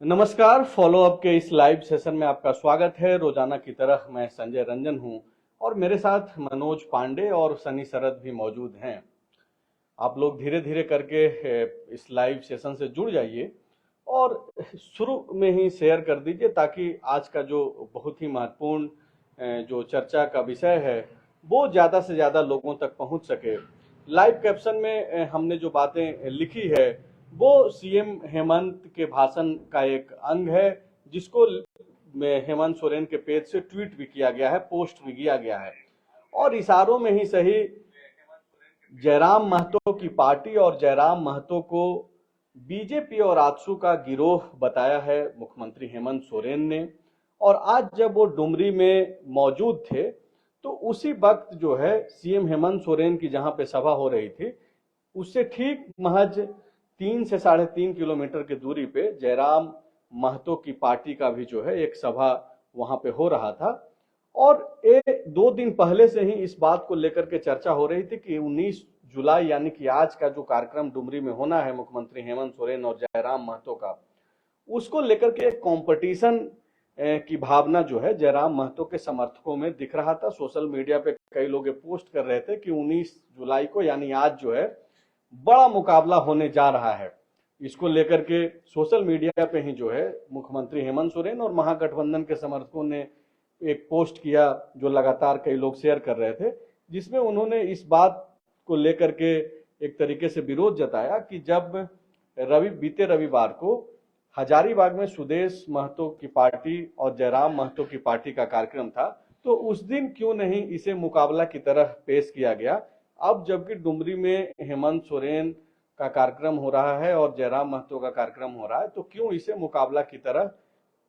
नमस्कार। Follow up के इस लाइव सेशन में आपका स्वागत है। रोजाना की तरह मैं संजय रंजन हूं और मेरे साथ मनोज पांडे और सनी शरद भी मौजूद हैं। आप लोग धीरे धीरे करके इस लाइव सेशन से जुड़ जाइए और शुरू में ही शेयर कर दीजिए ताकि आज का जो बहुत ही महत्वपूर्ण जो चर्चा का विषय है वो ज़्यादा से ज़्यादा लोगों तक पहुंच सके। लाइव कैप्शन में हमने जो बातें लिखी है वो सीएम हेमंत के भाषण का एक अंग है, जिसको हेमंत सोरेन के पेज से ट्वीट भी किया गया है, पोस्ट भी किया गया है। और इशारों में ही सही जयराम महतो की पार्टी और जयराम महतो को बीजेपी और आजसू का गिरोह बताया है मुख्यमंत्री हेमंत सोरेन ने। और आज जब वो डुमरी में मौजूद थे तो उसी वक्त जो है सीएम हेमंत सोरेन की जहां पे सभा हो रही थी उससे ठीक महज 3 से 3.5 किलोमीटर की दूरी पे जयराम महतो की पार्टी का भी जो है एक सभा वहां पे हो रहा था। और 2 दिन पहले से ही इस बात को लेकर के चर्चा हो रही थी कि 19 जुलाई यानी कि आज का जो कार्यक्रम डुमरी में होना है मुख्यमंत्री हेमंत सोरेन और जयराम महतो का, उसको लेकर के एक कंपटीशन की भावना जो है जयराम महतो के समर्थकों में दिख रहा था। सोशल मीडिया पे कई लोग ये पोस्ट कर रहे थे कि 19 जुलाई को यानी आज जो है बड़ा मुकाबला होने जा रहा है। इसको लेकर के सोशल मीडिया पे ही जो है मुख्यमंत्री हेमंत सोरेन और महागठबंधन के समर्थकों ने एक पोस्ट किया जो लगातार कई लोग शेयर कर रहे थे, जिसमें उन्होंने इस बात को लेकर के एक तरीके से विरोध जताया कि जब बीते रविवार को हजारीबाग में सुदेश महतो की पार्टी और जयराम महतो की पार्टी का कार्यक्रम था तो उस दिन क्यों नहीं इसे मुकाबला की तरह पेश किया गया। अब जबकि डुमरी में हेमंत सोरेन का कार्यक्रम हो रहा है और जयराम महतो का कार्यक्रम हो रहा है तो क्यों इसे मुकाबला की तरह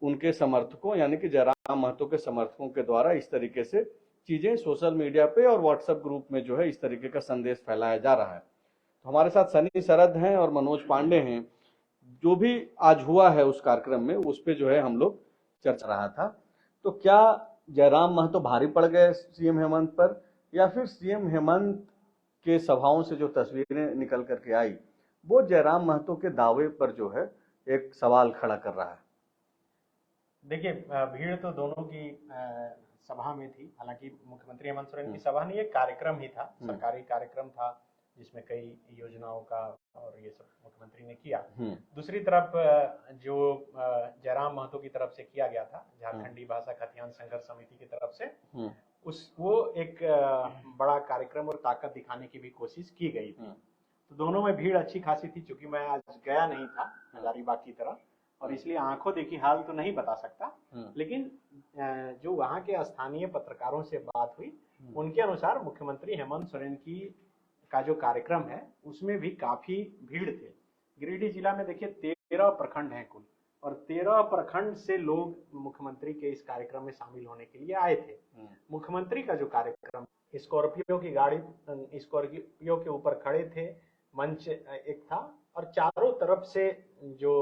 उनके समर्थकों यानी कि जयराम महतो के समर्थकों के द्वारा इस तरीके से चीजें सोशल मीडिया पे और व्हाट्सएप ग्रुप में जो है इस तरीके का संदेश फैलाया जा रहा है। तो हमारे साथ सनी शरद हैं और मनोज पांडे हैं। जो भी आज हुआ है उस कार्यक्रम में उस पे जो है हम लोग चर्चा रहा था। तो क्या जयराम महतो भारी पड़ गए सीएम हेमंत पर, या फिर सीएम हेमंत के सभाओं से जो तस्वीरें निकल करके आई वो जयराम महतो के दावे पर जो है एक सवाल खड़ा कर रहा है। देखिए, भीड़ तो दोनों की सभा में थी। हालांकि मुख्यमंत्री हेमंत सोरेन की सभा नहीं, एक कार्यक्रम ही था, सरकारी कार्यक्रम था जिसमें कई योजनाओं का और ये सब मुख्यमंत्री ने किया। दूसरी तरफ जो जयराम महतो की तरफ से किया गया था, झारखंडी भाषा खतियान संघर्ष समिति की तरफ से, वो एक बड़ा कार्यक्रम और ताकत दिखाने की भी कोशिश की गई थी। तो दोनों में भीड़ अच्छी खासी थी। चूंकि मैं आज गया नहीं था हजारीबाग की तरफ और इसलिए आंखों देखी हाल तो नहीं बता सकता, लेकिन जो वहां के स्थानीय पत्रकारों से बात हुई उनके अनुसार मुख्यमंत्री हेमंत सोरेन का जो कार्यक्रम है उसमें भी काफी भीड़ थे। गिरिडीह जिला में देखिए 13 प्रखंड हैं कुल, और 13 प्रखंड से लोग मुख्यमंत्री के इस कार्यक्रम में शामिल होने के लिए आए थे। मुख्यमंत्री का जो कार्यक्रम, स्कॉर्पियो की गाड़ी, स्कॉर्पियो के ऊपर खड़े थे, मंच एक था और चारों तरफ से जो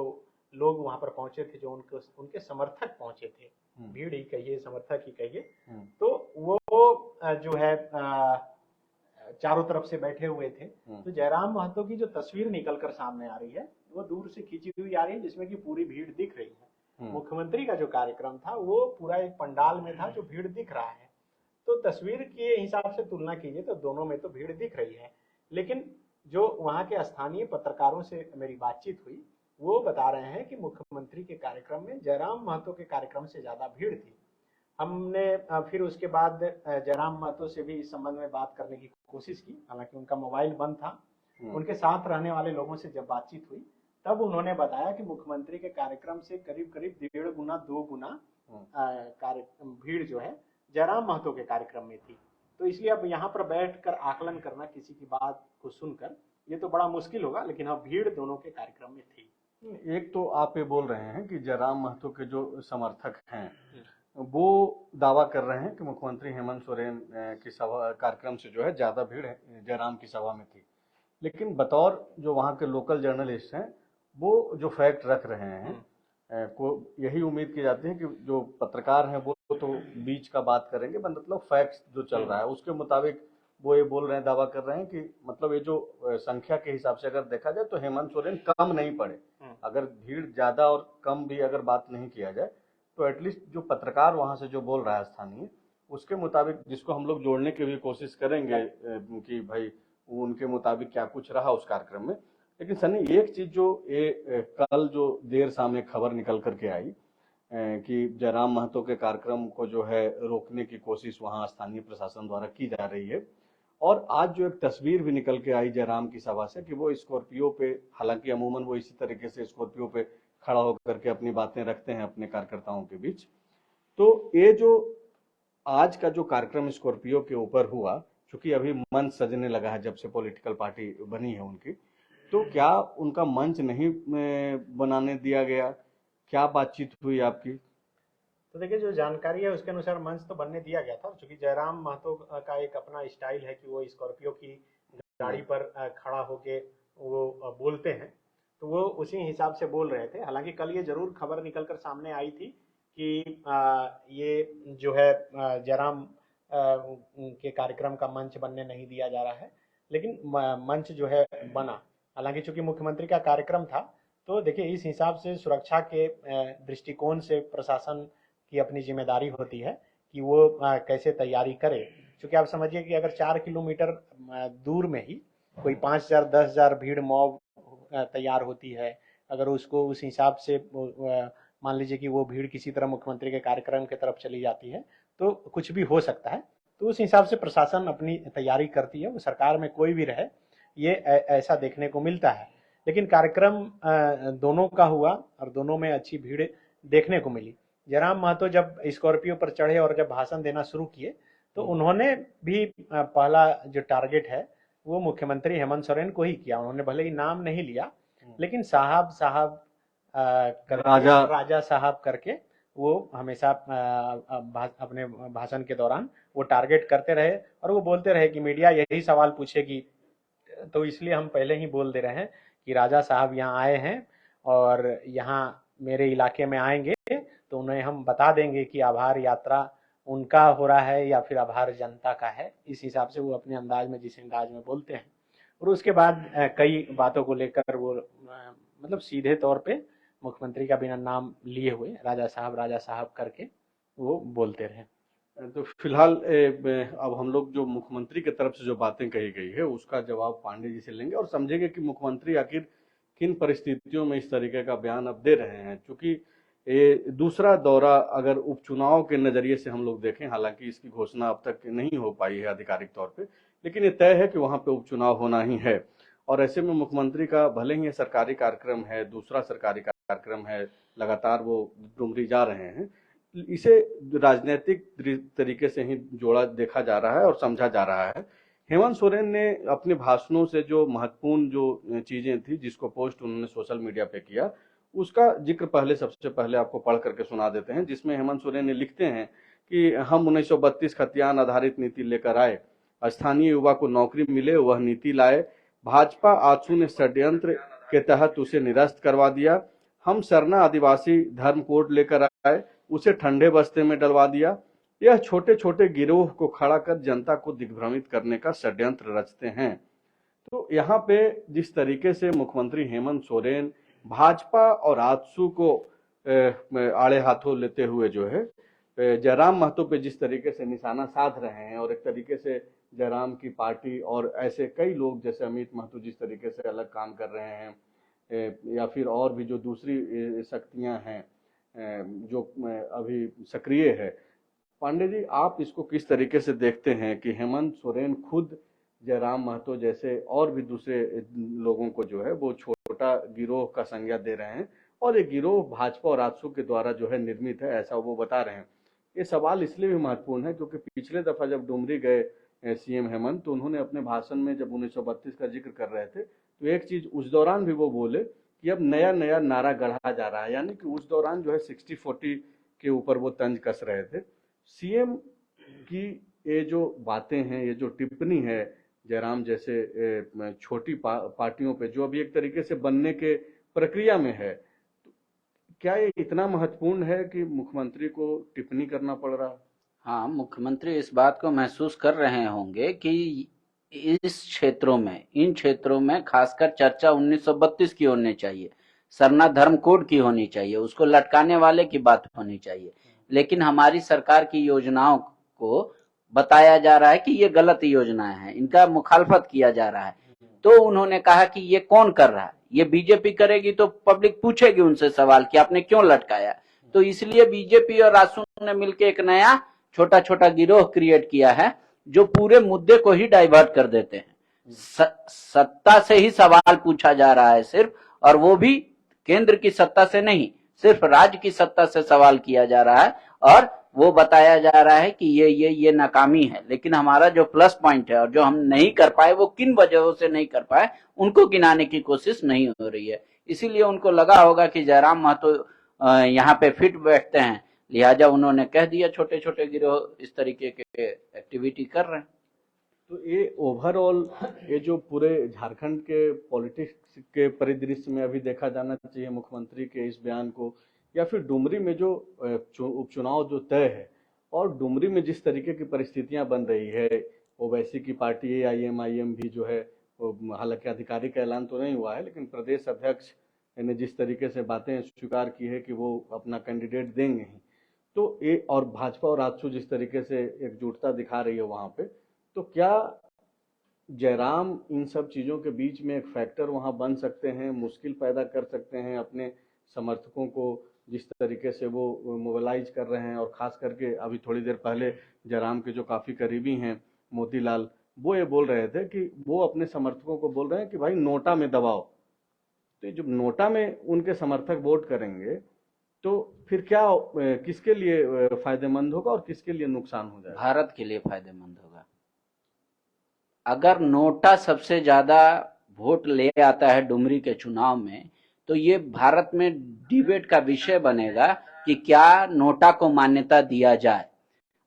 लोग वहां पर पहुंचे थे, जो उनके समर्थक पहुंचे थे, भीड़ ही कहिए समर्थक ही कहिए, तो वो जो है चारों तरफ से बैठे हुए थे। तो जयराम महतो की जो तस्वीर निकलकर सामने आ रही है वो दूर से खींची हुई आ रही है, जिसमें कि पूरी भीड़ दिख रही है। मुख्यमंत्री का जो कार्यक्रम था वो पूरा एक पंडाल में था जो भीड़ दिख रहा है। तो तस्वीर के हिसाब से तुलना कीजिए तो दोनों में तो भीड़ दिख रही है, लेकिन जो वहां के स्थानीय पत्रकारों से मेरी बातचीत हुई वो बता रहे हैं कि मुख्यमंत्री के कार्यक्रम में जयराम महतो के कार्यक्रम से ज्यादा भीड़ थी। हमने फिर उसके बाद जयराम महतो से भी इस संबंध में बात करने की कोशिश की, हालांकि उनका मोबाइल बंद था। उनके साथ रहने वाले लोगों से जब बातचीत हुई तब उन्होंने बताया कि मुख्यमंत्री के कार्यक्रम से करीब करीब 1.5 गुना 2 गुना भीड़ जो है जयराम महतो के कार्यक्रम में थी। तो इसलिए अब यहाँ पर बैठकर आकलन करना किसी की बात को सुनकर ये तो बड़ा मुश्किल होगा, लेकिन हाँ भीड़ दोनों के कार्यक्रम में थी। एक तो आप ये बोल रहे हैं कि जयराम महतो के जो समर्थक हैं वो दावा कर रहे हैं कि मुख्यमंत्री हेमंत सोरेन की सभा कार्यक्रम से जो है ज्यादा भीड़ जयराम की सभा में थी, लेकिन बतौर जो वहाँ के लोकल जर्नलिस्ट हैं वो जो फैक्ट रख रहे हैं को यही उम्मीद की जाती है कि जो पत्रकार हैं वो तो बीच का बात करेंगे, मतलब फैक्ट्स जो चल रहा है उसके मुताबिक वो ये बोल रहे हैं, दावा कर रहे हैं कि मतलब ये जो संख्या के हिसाब से अगर देखा जाए तो हेमंत सोरेन कम नहीं पड़े। अगर भीड़ ज्यादा और कम भी अगर बात नहीं किया जाए तो एटलीस्ट जो पत्रकार वहां से जो बोल रहा है स्थानीय, उसके मुताबिक, जिसको हम लोग जोड़ने की भी कोशिश करेंगे कि भाई उनके मुताबिक क्या कुछ रहा उस कार्यक्रम में। लेकिन सनी, एक चीज जो ये कल जो देर शाम एक खबर निकल करके आई कि जयराम महतो के कार्यक्रम को जो है रोकने की कोशिश वहां स्थानीय प्रशासन द्वारा की जा रही है, और आज जो एक तस्वीर भी निकल के आई जयराम की सभा से कि वो स्कॉर्पियो पे, हालांकि अमूमन वो इसी तरीके से स्कॉर्पियो पे खड़ा होकर के अपनी बातें रखते हैं अपने कार्यकर्ताओं के बीच, तो ये जो आज का जो कार्यक्रम स्कॉर्पियो के ऊपर हुआ, चूंकि अभी मंच सजने लगा है जब से पॉलिटिकल पार्टी बनी है उनकी, तो क्या उनका मंच नहीं बनाने दिया गया? क्या बातचीत हुई आपकी? तो देखिए, जो जानकारी है उसके अनुसार मंच तो बनने दिया गया था, क्योंकि जयराम महतो का एक अपना स्टाइल है कि वो स्कॉर्पियो की गाड़ी पर खड़ा होके वो बोलते हैं, तो वो उसी हिसाब से बोल रहे थे। हालांकि कल ये जरूर खबर निकलकर सामने आई थी कि ये जो है जयराम के कार्यक्रम का मंच बनने नहीं दिया जा रहा है, लेकिन मंच जो है बना। हालांकि चूंकि मुख्यमंत्री का कार्यक्रम था, तो देखिए इस हिसाब से सुरक्षा के दृष्टिकोण से प्रशासन की अपनी जिम्मेदारी होती है कि वो कैसे तैयारी करे। क्योंकि आप समझिए कि अगर 4 किलोमीटर दूर में ही कोई 5,000 10,000 भीड़ मॉब तैयार होती है, अगर उसको उस हिसाब से मान लीजिए कि वो भीड़ किसी तरह मुख्यमंत्री के कार्यक्रम की तरफ चली जाती है, तो कुछ भी हो सकता है। तो उस हिसाब से प्रशासन अपनी तैयारी करती है, वो सरकार में कोई भी रहे, ये ऐसा देखने को मिलता है। लेकिन कार्यक्रम दोनों का हुआ और दोनों में अच्छी भीड़ देखने को मिली। जयराम महतो जब स्कॉर्पियो पर चढ़े और जब भाषण देना शुरू किए, तो उन्होंने भी पहला जो टारगेट है वो मुख्यमंत्री हेमंत सोरेन को ही किया। उन्होंने भले ही नाम नहीं लिया, लेकिन साहब साहब राजा राजा साहब करके वो हमेशा अपने भाषण के दौरान वो टारगेट करते रहे, और वो बोलते रहे कि मीडिया यही सवाल पूछेगी, तो इसलिए हम पहले ही बोल दे रहे हैं कि राजा साहब यहाँ आए हैं और यहाँ मेरे इलाके में आएंगे, तो उन्हें हम बता देंगे कि आभार यात्रा उनका हो रहा है या फिर आभार जनता का है। इस हिसाब से वो अपने अंदाज में, जिस अंदाज में बोलते हैं, और उसके बाद कई बातों को लेकर वो मतलब सीधे तौर पे मुख्यमंत्री का बिना नाम लिए हुए राजा साहब करके वो बोलते रहे। तो फिलहाल अब हम लोग जो मुख्यमंत्री की तरफ से जो बातें कही गई है उसका जवाब पांडे जी से लेंगे और समझेंगे कि मुख्यमंत्री आखिर किन परिस्थितियों में इस तरीके का बयान अब दे रहे हैं। क्योंकि ये दूसरा दौरा अगर उपचुनाव के नजरिए से हम लोग देखें, हालांकि इसकी घोषणा अब तक नहीं हो पाई है आधिकारिक तौर पे, लेकिन ये तय है कि वहां पे उपचुनाव होना ही है। और ऐसे में मुख्यमंत्री का भले ही ये सरकारी कार्यक्रम है, दूसरा सरकारी कार्यक्रम है, लगातार वो डुमरी जा रहे हैं, इसे राजनीतिक तरीके से ही जोड़ा देखा जा रहा है और समझा जा रहा है। हेमंत सोरेन ने अपने भाषणों से जो महत्वपूर्ण जो चीजें थी, जिसको पोस्ट उन्होंने सोशल मीडिया पे किया, उसका जिक्र पहले सबसे पहले आपको पढ़ करके सुना देते हैं, जिसमें हेमंत सोरेन ने लिखते हैं कि हम 1932 खतियान आधारित नीति लेकर आए, स्थानीय युवा को नौकरी मिले वह नीति लाए, भाजपा आजसू ने षड्यंत्र के तहत उसे निरस्त करवा दिया, हम सरना आदिवासी धर्म कोड लेकर आए, उसे ठंडे बस्ते में डलवा दिया। यह छोटे छोटे गिरोह को खड़ा कर जनता को दिग्भ्रमित करने का षड्यंत्र रचते हैं। तो यहाँ पे जिस तरीके से मुख्यमंत्री हेमंत सोरेन भाजपा और आजसू को आड़े हाथों लेते हुए जो है जयराम महतो पे जिस तरीके से निशाना साध रहे हैं, और एक तरीके से जयराम की पार्टी और ऐसे कई लोग जैसे अमित महतो जिस तरीके से अलग काम कर रहे हैं, या फिर और भी जो दूसरी शक्तियां हैं जो अभी सक्रिय है, पांडे जी आप इसको किस तरीके से देखते हैं कि हेमंत सोरेन खुद जयराम महतो जैसे और भी दूसरे लोगों को जो है वो छोटा गिरोह का संज्ञा दे रहे हैं, और ये गिरोह भाजपा और आजसू के द्वारा जो है निर्मित है, ऐसा वो बता रहे हैं? ये सवाल इसलिए भी महत्वपूर्ण है क्योंकि पिछले दफा जब डुमरी गए सीएम हेमंत, तो उन्होंने अपने भाषण में जब 1932 का जिक्र कर रहे थे, तो एक चीज उस दौरान भी वो बोले कि अब नया नया नारा गढ़ा जा रहा है, यानी कि उस दौरान जो है 60-40 के ऊपर वो तंज कस रहे थे। सीएम की ये जो बातें हैं, ये जो टिप्पणी है जयराम जैसे छोटी पार्टियों पे जो अभी एक तरीके से बनने के प्रक्रिया में है, तो क्या ये इतना महत्वपूर्ण है कि मुख्यमंत्री को टिप्पणी करना पड़ रहा है? हाँ, मुख्यमंत्री इस बात को महसूस कर रहे होंगे कि इस क्षेत्रों में, इन क्षेत्रों में खासकर चर्चा 1932 की होनी चाहिए, सरना धर्म कोड की होनी चाहिए, उसको लटकाने वाले की बात होनी चाहिए। लेकिन हमारी सरकार की योजनाओं को बताया जा रहा है कि ये गलत योजनाएं हैं, इनका मुखालफत किया जा रहा है। तो उन्होंने कहा कि ये कौन कर रहा है, ये बीजेपी करेगी तो पब्लिक पूछेगी उनसे सवाल कि आपने क्यों लटकाया। तो इसलिए बीजेपी और रासू ने मिलकर एक नया छोटा छोटा गिरोह क्रिएट किया है जो पूरे मुद्दे को ही डाइवर्ट कर देते हैं। सत्ता से ही सवाल पूछा जा रहा है सिर्फ, और वो भी केंद्र की सत्ता से नहीं, सिर्फ राज्य की सत्ता से सवाल किया जा रहा है, और वो बताया जा रहा है कि ये नाकामी है। लेकिन हमारा जो प्लस पॉइंट है और जो हम नहीं कर पाए, वो किन वजहों से नहीं कर पाए, उनको गिनाने की कोशिश नहीं हो रही है। इसीलिए उनको लगा होगा कि जयराम महतो यहाँ पे फिट बैठते हैं, लिहाजा उन्होंने कह दिया छोटे छोटे गिरोह इस तरीके के एक्टिविटी कर रहे हैं। तो ये ओवरऑल ये जो पूरे झारखंड के पॉलिटिक्स के परिदृश्य में अभी देखा जाना चाहिए मुख्यमंत्री के इस बयान को, या फिर डुमरी में जो उपचुनाव जो तय है, और डुमरी में जिस तरीके की परिस्थितियां बन रही है, ओवैसी की पार्टी AIMIM भी जो है, हालांकि आधिकारिक ऐलान तो नहीं हुआ है, लेकिन प्रदेश अध्यक्ष ने जिस तरीके से बातें स्वीकार की है कि वो अपना कैंडिडेट देंगे ही, तो ये और भाजपा और राजसू जिस तरीके से एकजुटता दिखा रही है वहां पे, तो क्या जयराम इन सब चीजों के बीच में एक फैक्टर वहां बन सकते हैं, मुश्किल पैदा कर सकते हैं अपने समर्थकों को, जिस तरीके से वो मोबिलाइज कर रहे हैं? और खास करके अभी थोड़ी देर पहले जयराम के जो काफी करीबी हैं मोतीलाल, वो ये बोल रहे थे कि वो अपने समर्थकों को बोल रहे हैं कि भाई नोटा में दबाओ। तो जब नोटा में उनके समर्थक वोट करेंगे तो फिर क्या किसके लिए फायदेमंद होगा और किसके लिए नुकसान हो जाएगा? भारत के लिए फायदेमंद होगा। अगर नोटा सबसे ज्यादा वोट ले आता है डुमरी के चुनाव में, तो ये भारत में डिबेट का विषय बनेगा कि क्या नोटा को मान्यता दिया जाए।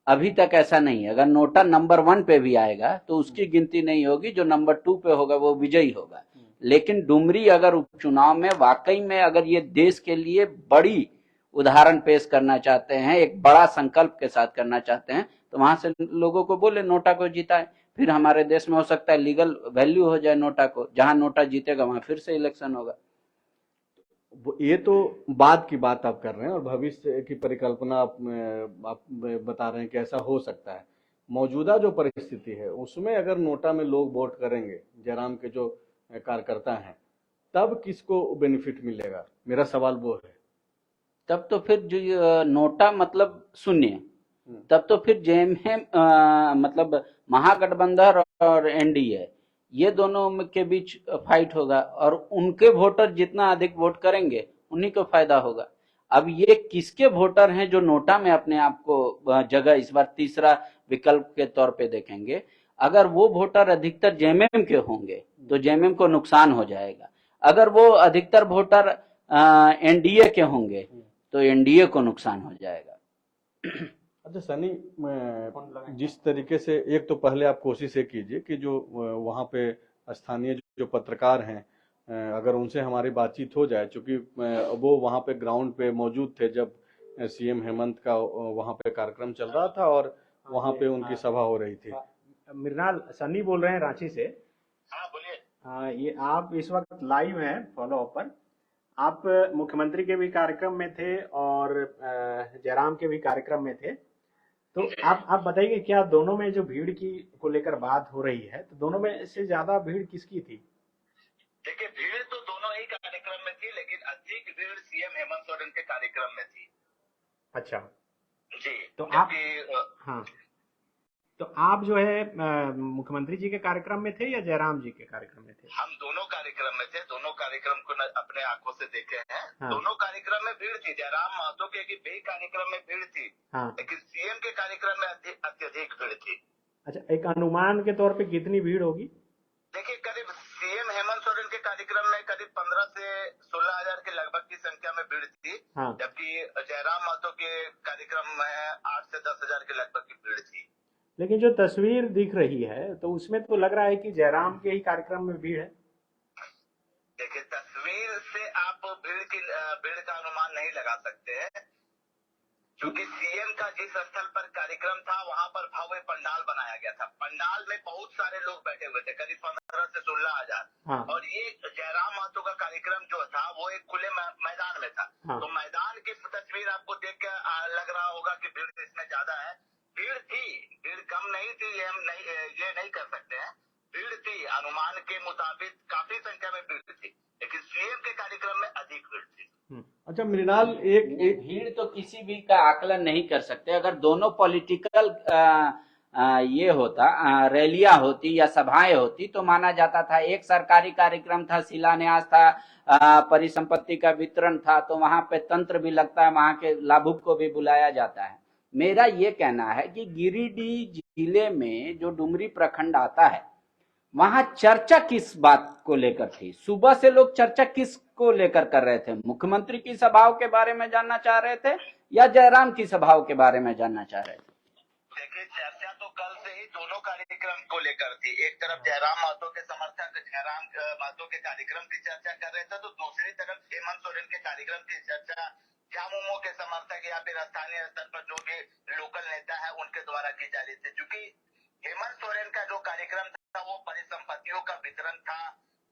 अभी तक ऐसा नहीं है। अगर नोटा नंबर 1 पे भी आएगा तो उसकी गिनती नहीं होगी, जो नंबर 2 पे होगा वो विजयी होगा। लेकिन डुमरी अगर उपचुनाव में वाकई में अगर ये देश के लिए बड़ी उदाहरण पेश करना चाहते हैं, एक बड़ा संकल्प के साथ करना चाहते हैं, तो वहां से लोगों को बोले नोटा को जिताए। फिर हमारे देश में हो सकता है लीगल वैल्यू हो जाए नोटा को, जहां नोटा जीतेगा वहां फिर से इलेक्शन होगा। ये तो बाद की बात आप कर रहे हैं और भविष्य की परिकल्पना आप बता रहे हैं कि ऐसा हो सकता है। मौजूदा जो परिस्थिति है उसमें अगर नोटा में लोग वोट करेंगे, जयराम के जो कार्यकर्ता हैं, तब किसको बेनिफिट मिलेगा? मेरा सवाल वो है। तब तो फिर जो नोटा मतलब शून्य, तब तो फिर जेएमएम मतलब महागठबंधन और एनडीए, ये दोनों के बीच फाइट होगा, और उनके वोटर जितना अधिक वोट करेंगे उन्हीं को फायदा होगा। अब ये किसके वोटर हैं जो नोटा में अपने आप को जगह इस बार तीसरा विकल्प के तौर पे देखेंगे? अगर वो वोटर अधिकतर जेएमएम के होंगे तो जेएमएम को नुकसान हो जाएगा। अगर वो अधिकतर वोटर एनडीए के होंगे तो एनडीए को नुकसान हो जाएगा। अच्छा सनी, जिस तरीके से, एक तो पहले आप कोशिश ये कीजिए कि जो वहाँ पे स्थानीय जो पत्रकार हैं, अगर उनसे हमारी बातचीत हो जाए, चूंकि वो वहाँ पे ग्राउंड पे मौजूद थे जब CM हेमंत का वहाँ पे कार्यक्रम चल रहा था और वहाँ पे उनकी सभा हो रही थी। मृणाल, सन्नी बोल रहे हैं रांची से। हाँ बोलिए। हाँ, ये आप इस वक्त लाइव हैं फॉलो अप पर। आप मुख्यमंत्री के भी कार्यक्रम में थे और जयराम के भी कार्यक्रम में थे। तो आप बताइए क्या दोनों में जो भीड़ की को लेकर बात हो रही है, तो दोनों में से ज्यादा भीड़ किसकी थी? देखिए, भीड़ तो दोनों ही कार्यक्रम में थी, लेकिन अधिक भीड़ CM हेमंत सोरेन के कार्यक्रम में थी। अच्छा जी। तो आप, हाँ, तो आप जो है मुख्यमंत्री जी के कार्यक्रम में थे या जयराम जी के कार्यक्रम में थे? हम दोनों कार्यक्रम में थे, दोनों कार्यक्रम को अपने आंखों से देखे हैं। हाँ। दोनों कार्यक्रम में भीड़ थी। जयराम महतो के भी कार्यक्रम में भीड़ थी। हाँ। लेकिन CM के कार्यक्रम में अत्यधिक भीड़ थी। अच्छा, एक अनुमान के तौर पे कितनी भीड़ होगी? देखिए, करीब CM हेमंत सोरेन के कार्यक्रम में करीब 15 से 16 हजार के लगभग की संख्या में भीड़ थी। हाँ। जबकि जयराम महतो के कार्यक्रम में 8 से 10 हजार के लगभग की भीड़ थी। लेकिन जो तस्वीर दिख रही है तो उसमें तो लग रहा है कि जयराम के ही कार्यक्रम में भीड़ है। देखिए, तस्वीर से आप भीड़ का अनुमान नहीं लगा सकते हैं, क्योंकि CM का जिस स्थल पर कार्यक्रम था वहां पर भव्य पंडाल बनाया गया था। पंडाल में बहुत सारे लोग बैठे हुए थे, करीब 15 से 16,000। हाँ। और ये जयराम महतो का कार्यक्रम जो था वो एक खुले मैदान में था। हाँ। तो मैदान की तस्वीर आपको देख के लग रहा होगा कि भीड़ इसमें ज्यादा है। भीड़ थी, भीड़ कम नहीं थी, ये नहीं कर सकते हैं। भीड़ थी, अनुमान के मुताबिक काफी संख्या में भीड़ थी, लेकिन सीएम के कार्यक्रम में अधिक भीड़ थी। अच्छा मृणाल, एक भीड़ तो किसी भी का आकलन नहीं कर सकते। अगर दोनों पॉलिटिकल ये होता, रैलियां होती या सभाएं होती तो माना जाता था। एक सरकारी कार्यक्रम था, शिलान्यास था, परिसंपत्ति का वितरण था, तो वहां पे तंत्र भी लगता है, वहां के लाभुक को भी बुलाया जाता है। मेरा ये कहना है कि गिरिडीह जिले में जो डुमरी प्रखंड आता है, वहां चर्चा किस बात को लेकर थी? सुबह से लोग चर्चा किस को लेकर कर रहे थे? मुख्यमंत्री की सभाओं के बारे में जानना चाह रहे थे या जयराम की सभाओं के बारे में जानना चाह रहे थे? देखिए, चर्चा तो कल से ही दोनों कार्यक्रम को लेकर थी। एक तरफ जयराम महतो के समर्थक जयराम महतो के कार्यक्रम की चर्चा कर रहे थे, तो दूसरी तरफ हेमंत सोरेन के कार्यक्रम की चर्चा झामुमो के समर्थक या फिर स्थानीय स्तर पर जो भी लोकल नेता है उनके द्वारा की जा रही थी। क्योंकि हेमंत सोरेन का जो कार्यक्रम था वो परिसंपत्तियों का वितरण था,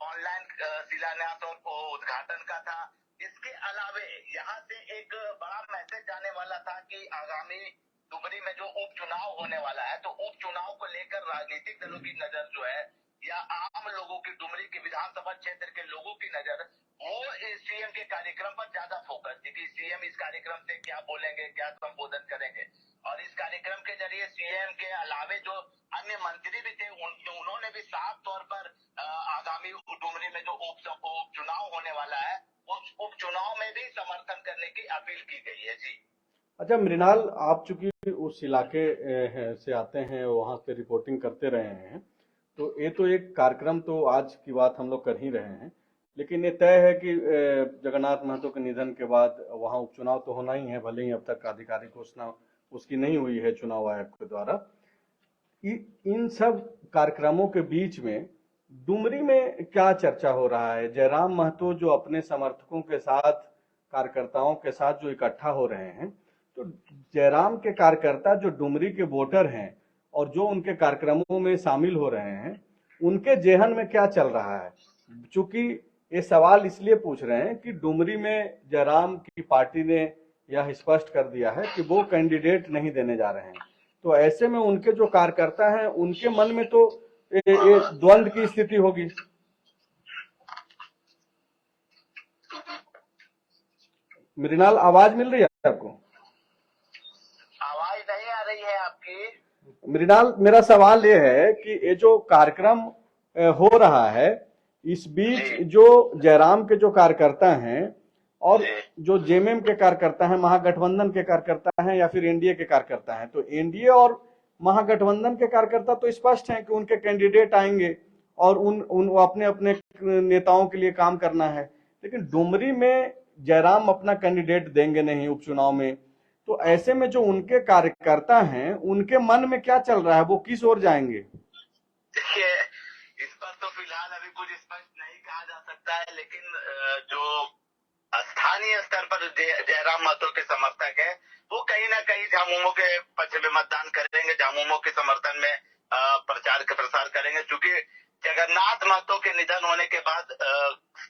ऑनलाइन शिलान्यास और उद्घाटन का था। इसके अलावे यहाँ से एक बड़ा मैसेज जाने वाला था कि आगामी डुमरी में जो उपचुनाव होने वाला है, तो उपचुनाव को लेकर राजनीतिक दलों की नजर जो है या आम लोगों की, डुमरी के विधानसभा क्षेत्र के लोगों की नजर वो सीएम के कार्यक्रम पर ज्यादा फोकस थी कि सीएम इस कार्यक्रम से क्या बोलेंगे, क्या संबोधन करेंगे। और इस कार्यक्रम के जरिए सीएम के अलावे जो अन्य मंत्री भी थे उन्होंने भी साफ तौर पर आगामी डुमरी में जो उपचुनाव होने वाला है उस उपचुनाव में भी समर्थन करने की अपील की गई है। जी अच्छा मृणाल, आप चूंकि उस इलाके से आते हैं, वहां से रिपोर्टिंग करते रहे हैं, तो ये तो एक कार्यक्रम तो आज की बात हम लोग कर ही रहे हैं, लेकिन ये तय है कि जगन्नाथ महतो के निधन के बाद वहां उपचुनाव तो होना ही है, भले ही अब तक आधिकारिक घोषणा उसकी नहीं हुई है चुनाव आयोग के द्वारा। इन सब कार्यक्रमों के बीच में डुमरी में क्या चर्चा हो रहा है? जयराम महतो जो अपने समर्थकों के साथ, कार्यकर्ताओं के साथ जो इकट्ठा हो रहे हैं, तो जयराम के कार्यकर्ता जो डुमरी के वोटर हैं और जो उनके कार्यक्रमों में शामिल हो रहे हैं, उनके जेहन में क्या चल रहा है? चूंकि ये सवाल इसलिए पूछ रहे हैं कि डुमरी में जयराम की पार्टी ने यह स्पष्ट कर दिया है कि वो कैंडिडेट नहीं देने जा रहे हैं, तो ऐसे में उनके जो कार्यकर्ता हैं उनके मन में तो ये द्वंद्व की स्थिति होगी। मृणाल, आवाज मिल रही है आपको? आवाज नहीं आ रही है आपकी। मृणाल, मेरा सवाल ये है कि ये जो कार्यक्रम हो रहा है, इस बीच जो जयराम के जो कार्यकर्ता हैं और जो जेएमएम के कार्यकर्ता हैं, महागठबंधन के कार्यकर्ता हैं या फिर एनडीए के कार्यकर्ता हैं, तो एनडीए और महागठबंधन के कार्यकर्ता तो स्पष्ट हैं कि उनके कैंडिडेट आएंगे और उन अपने अपने नेताओं के लिए काम करना है, लेकिन डुमरी में जयराम अपना कैंडिडेट देंगे नहीं उपचुनाव में, तो ऐसे में जो उनके कार्यकर्ता हैं उनके मन में क्या चल रहा है, वो किस ओर जाएंगे? देखिए, इस पर तो फिलहाल अभी कुछ स्पष्ट नहीं कहा जा सकता है, लेकिन जो स्थानीय स्तर पर जयराम महतो के समर्थक है वो कहीं ना कहीं झामुमो के पक्ष में मतदान करेंगे, झामुमो के समर्थन में प्रचार प्रसार करेंगे। क्योंकि जगन्नाथ महतो के निधन होने के बाद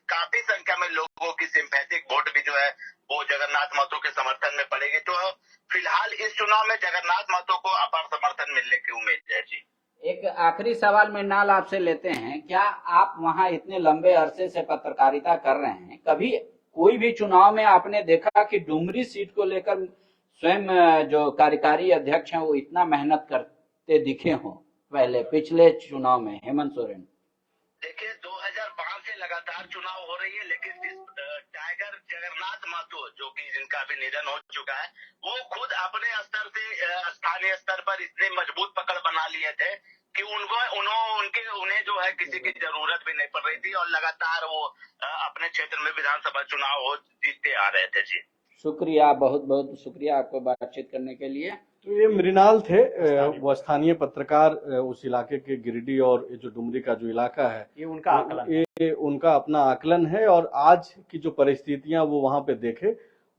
काफी संख्या में लोगों की सिंपैथिक वोट भी जो है वो जगन्नाथ महतो के समर्थन में पड़ेगी। तो फिलहाल इस चुनाव में जगन्नाथ महतो को अपार समर्थन मिलने की उम्मीद है। जी, एक आखिरी सवाल मृणाल आपसे लेते हैं। क्या आप वहां इतने लंबे अरसे से पत्रकारिता कर रहे हैं, कभी कोई भी चुनाव में आपने देखा कि डुमरी सीट को लेकर स्वयं जो कार्यकारी अध्यक्ष हैं वो इतना मेहनत करते दिखे हों पहले पिछले चुनाव में हेमंत सोरेन? देखिए, 2005 से लगातार चुनाव हो रही है, लेकिन टाइगर जगन्नाथ महतो जो कि जिनका अभी निधन हो चुका है, वो खुद अपने स्तर से स्थानीय स्तर पर इतने मजबूत पकड़ बना लिए थे कि उन्हें जो है किसी की जरूरत भी नहीं पड़ रही थी और लगातार वो अपने क्षेत्र में विधानसभा चुनाव जीतते आ रहे थे। जी, शुक्रिया, बहुत बहुत शुक्रिया आपको बातचीत करने के लिए। तो ये मृणाल थे, वो स्थानीय पत्रकार उस इलाके के, गिरिडीह और ये जो डुमरी का जो इलाका है, ये उनका आकलन, ये उनका अपना आकलन है और आज की जो परिस्थितियां वो वहां पे देखे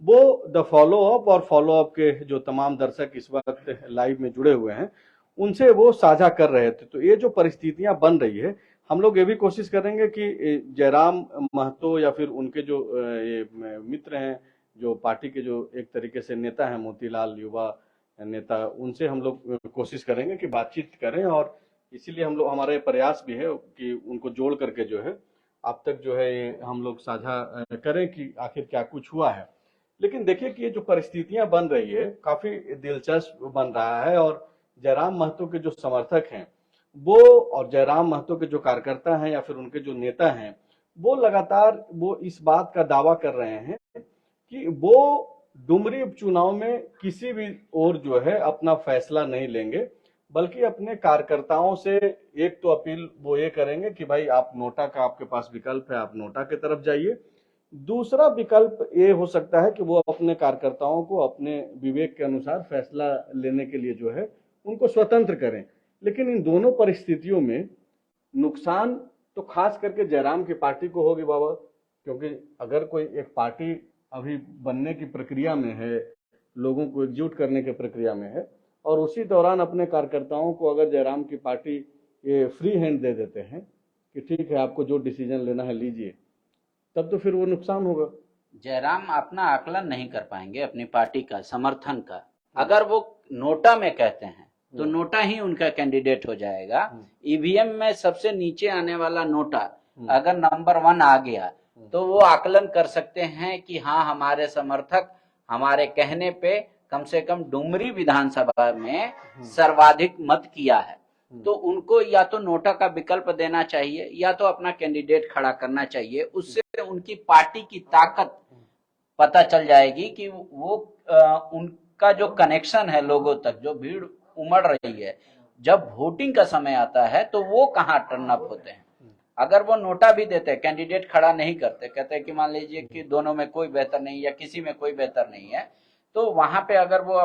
वो द फॉलो अप और फॉलो अप के जो तमाम दर्शक इस वक्त लाइव में जुड़े हुए हैं उनसे वो साझा कर रहे थे। तो ये जो परिस्थितियां बन रही है, हम लोग ये भी कोशिश करेंगे कि जयराम महतो या फिर उनके जो ये मित्र हैं, जो पार्टी के जो एक तरीके से नेता हैं, मोतीलाल युवा नेता, उनसे हम लोग कोशिश करेंगे कि बातचीत करें, और इसीलिए हम लोग, हमारा ये प्रयास भी है कि उनको जोड़ करके जो है आप तक जो है ये हम लोग साझा करें कि आखिर क्या कुछ हुआ है। लेकिन देखिए कि ये जो परिस्थितियां बन रही है काफी दिलचस्प बन रहा है, और जयराम महतो के जो समर्थक हैं वो, और जयराम महतो के जो कार्यकर्ता हैं या फिर उनके जो नेता हैं, वो लगातार वो इस बात का दावा कर रहे हैं कि वो डुमरी उपचुनाव में किसी भी ओर जो है अपना फैसला नहीं लेंगे, बल्कि अपने कार्यकर्ताओं से एक तो अपील वो ये करेंगे कि भाई आप नोटा का, आपके पास विकल्प है, आप नोटा की तरफ जाइए। दूसरा विकल्प ये हो सकता है कि वो अपने कार्यकर्ताओं को अपने विवेक के अनुसार फैसला लेने के लिए जो है उनको स्वतंत्र करें। लेकिन इन दोनों परिस्थितियों में नुकसान तो खास करके जयराम की पार्टी को होगी बाबा, क्योंकि अगर कोई एक पार्टी अभी बनने की प्रक्रिया में है, लोगों को एकजुट करने की प्रक्रिया में है, और उसी दौरान अपने कार्यकर्ताओं को अगर जयराम की पार्टी ये फ्री हैंड दे देते हैं कि ठीक है आपको जो डिसीजन लेना है लीजिए, तब तो फिर वो नुकसान होगा। जयराम अपना आकलन नहीं कर पाएंगे अपनी पार्टी का समर्थन का। अगर वो नोटा में कहते हैं तो नोटा ही उनका कैंडिडेट हो जाएगा। ईवीएम में सबसे नीचे आने वाला नोटा अगर नंबर 1 आ गया तो वो आकलन कर सकते हैं कि हाँ, हमारे समर्थक हमारे कहने पे कम से कम डुमरी विधानसभा में सर्वाधिक मत किया है, तो उनको या तो नोटा का विकल्प देना चाहिए या तो अपना कैंडिडेट खड़ा करना चाहिए। उससे उनकी पार्टी की ताकत पता चल जाएगी कि वो उनका जो कनेक्शन है लोगों तक, जो भीड़ उमड़ रही है, जब वोटिंग का समय आता है तो वो कहाँ टर्न अप होते हैं। अगर वो नोटा भी देते, कैंडिडेट खड़ा नहीं करते, कहते हैं कि मान लीजिए कि दोनों में कोई बेहतर नहीं या किसी में कोई बेहतर नहीं है, तो वहां पे अगर वो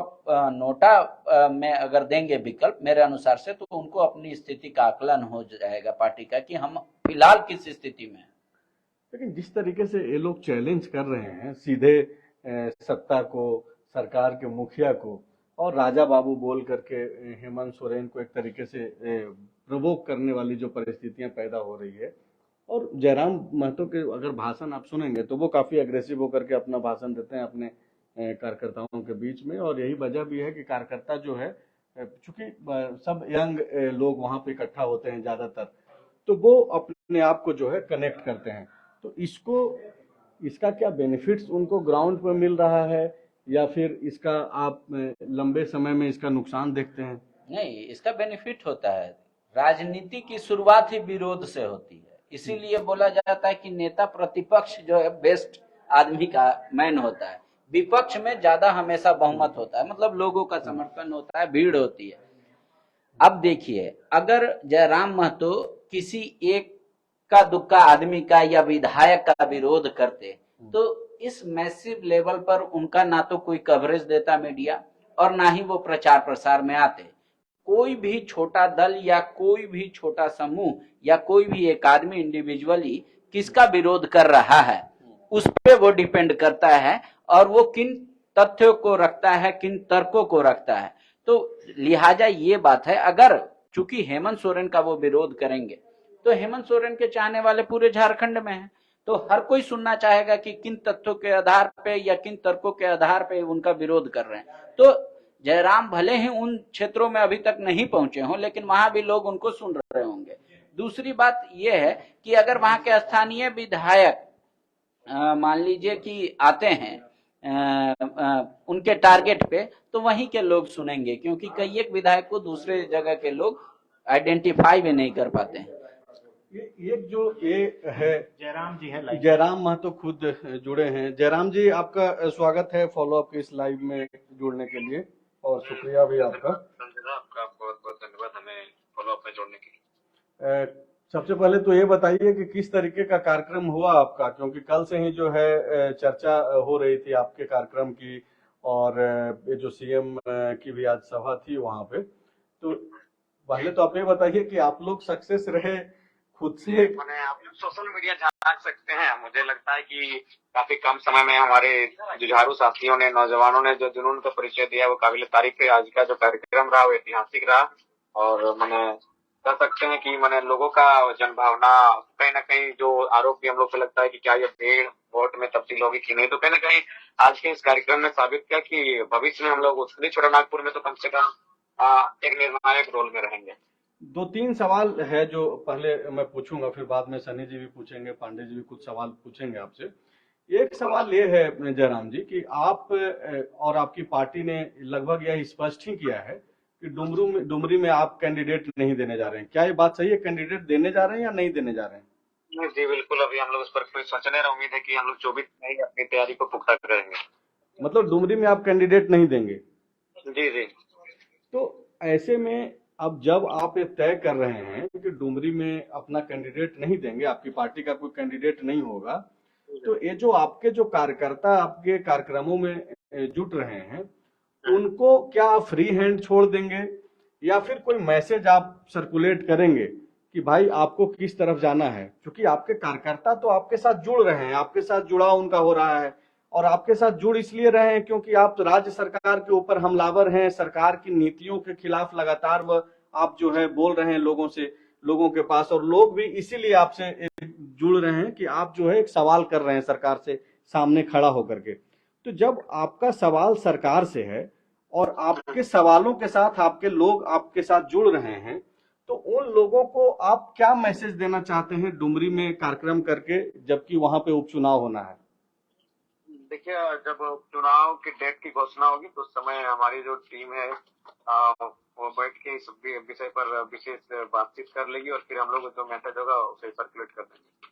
नोटा में अगर देंगे विकल्प मेरे अनुसार से, तो उनको अपनी स्थिति का आकलन हो जाएगा पार्टी का कि हम फिलहाल किस स्थिति में हैं। लेकिन जिस तरीके से ये लोग चैलेंज कर रहे हैं सीधे सत्ता को, सरकार के मुखिया को, और राजा बाबू बोल करके हेमंत सोरेन को एक तरीके से प्रवोक करने वाली जो परिस्थितियां पैदा हो रही है, और जयराम महतो के अगर भाषण आप सुनेंगे तो वो काफी अग्रेसिव होकर के अपना भाषण देते हैं अपने कार्यकर्ताओं के बीच में। और यही वजह भी है कि कार्यकर्ता जो है, चूंकि सब यंग लोग वहां पे इकट्ठा होते हैं ज्यादातर, तो वो अपने आप को जो है कनेक्ट करते हैं। तो इसका क्या बेनिफिट्स उनको ग्राउंड पर मिल रहा है, या फिर इसका आप लंबे समय में इसका नुकसान देखते हैं? नहीं, इसका बेनिफिट होता है। राजनीति की शुरुआत ही विरोध से होती है, इसीलिए बोला जाता है कि नेता प्रतिपक्ष जो है बेस्ट आदमी का मैन होता है। विपक्ष में ज्यादा हमेशा बहुमत होता है, मतलब लोगों का समर्थन होता है, भीड़ होती है। अब देखिए, अगर जयराम महतो किसी एक का दुक्का आदमी का या विधायक का विरोध करते तो इस मैसिव लेवल पर उनका ना तो कोई कवरेज देता मीडिया और ना ही वो प्रचार प्रसार में आते। कोई भी छोटा दल या कोई भी छोटा समूह या कोई भी एक आदमी इंडिविजुअली किसका विरोध कर रहा है उस पे वो डिपेंड करता है, और वो किन तथ्यों को रखता है, किन तर्कों को रखता है। तो लिहाजा ये बात है, अगर चूंकि हेमंत सोरेन का वो विरोध करेंगे तो हेमंत सोरेन के चाहने वाले पूरे झारखंड में हैं, तो हर कोई सुनना चाहेगा कि किन तथ्यों के आधार पे या किन तर्कों के आधार पे उनका विरोध कर रहे हैं। तो जयराम भले ही उन क्षेत्रों में अभी तक नहीं पहुंचे हों, लेकिन वहां भी लोग उनको सुन रहे होंगे। दूसरी बात यह है कि अगर वहां के स्थानीय विधायक मान लीजिए कि आते हैं उनके टारगेट पे, तो वहीं के लोग सुनेंगे, क्योंकि कई एक विधायक को दूसरे जगह के लोग आइडेंटिफाई भी नहीं कर पाते हैं। एक जो ये है, जयराम जी हैं, जयराम महतो खुद जुड़े हैं। जयराम जी, आपका स्वागत है फॉलो अप के इस लाइव में जुड़ने के लिए, और शुक्रिया भी आपका। आपका बहुत बहुत धन्यवाद हमें फॉलो अप में जोड़ने के लिए। सबसे पहले तो ये बताइए कि किस तरीके का कार्यक्रम हुआ आपका, क्योंकि कल से ही जो है चर्चा हो रही थी आपके कार्यक्रम की, और ये जो सीएम की भी आज सभा थी वहां पे। तो पहले तो आप ये बताइए कि आप लोग सक्सेस रहे खुद से, मैंने आप सोशल मीडिया जांच सकते हैं। मुझे लगता है कि काफी कम समय में हमारे जुझारू साथियों ने, नौजवानों ने जो जुनून का परिचय दिया वो काबिल तारीफ है। आज का जो कार्यक्रम रहा वो ऐतिहासिक रहा और मैंने कह सकते हैं कि मैंने लोगों का जनभावना कहीं ना कहीं जो आरोप भी हम लोग को लगता है कि क्या ये भीड़ वोट में तब्दील होगी कि नहीं, तो कहीं ना कहीं आज के इस कार्यक्रम में साबित किया कि भविष्य में हम लोग उसके छोटानागपुर में तो कम से कम एक निर्णायक रोल में रहेंगे। दो तीन सवाल है जो पहले मैं पूछूंगा, फिर बाद में सनी जी भी पूछेंगे, पांडे जी भी कुछ सवाल पूछेंगे आपसे। एक सवाल ये है जयराम जी कि आप और आपकी पार्टी ने लगभग यह स्पष्ट ही किया है कि डुमरी में आप कैंडिडेट नहीं देने जा रहे हैं। क्या ये बात सही है? कैंडिडेट देने जा रहे हैं या नहीं देने जा रहे हैं? जी बिल्कुल, अभी हम लोग उस पर कोई सोचने रहे। उम्मीद है कि हम लोग 24 में ही अपनी तैयारी को पुख्ता करेंगे। मतलब डुमरी में आप कैंडिडेट नहीं देंगे? जी जी। तो ऐसे में अब जब आप ये तय कर रहे हैं कि डुमरी में अपना कैंडिडेट नहीं देंगे, आपकी पार्टी का कोई कैंडिडेट नहीं होगा, तो ये जो आपके जो कार्यकर्ता आपके कार्यक्रमों में जुट रहे हैं, उनको क्या आप फ्री हैंड छोड़ देंगे या फिर कोई मैसेज आप सर्कुलेट करेंगे कि भाई आपको किस तरफ जाना है? क्योंकि आपके कार्यकर्ता तो आपके साथ जुड़ रहे हैं, आपके साथ जुड़ाव उनका हो रहा है और आपके साथ जुड़ इसलिए रहे हैं क्योंकि आप राज्य सरकार के ऊपर हमलावर हैं, सरकार की नीतियों के खिलाफ लगातार आप जो है बोल रहे हैं लोगों से, लोगों के पास, और लोग भी इसीलिए आपसे जुड़ रहे हैं कि आप जो है एक सवाल कर रहे हैं सरकार से सामने खड़ा होकर के। तो जब आपका सवाल सरकार से है और आपके सवालों के साथ आपके लोग आपके साथ जुड़ रहे हैं, तो उन लोगों को आप क्या मैसेज देना चाहते हैं डुमरी में कार्यक्रम करके, जबकि वहां पे उपचुनाव होना है? देखिए, जब चुनाव की डेट की घोषणा होगी तो उस समय हमारी जो टीम है वो बैठ के इस विषय पर विशेष बातचीत कर लेगी और फिर हम लोग जो मैसेज होगा उसे सर्कुलेट कर देंगे।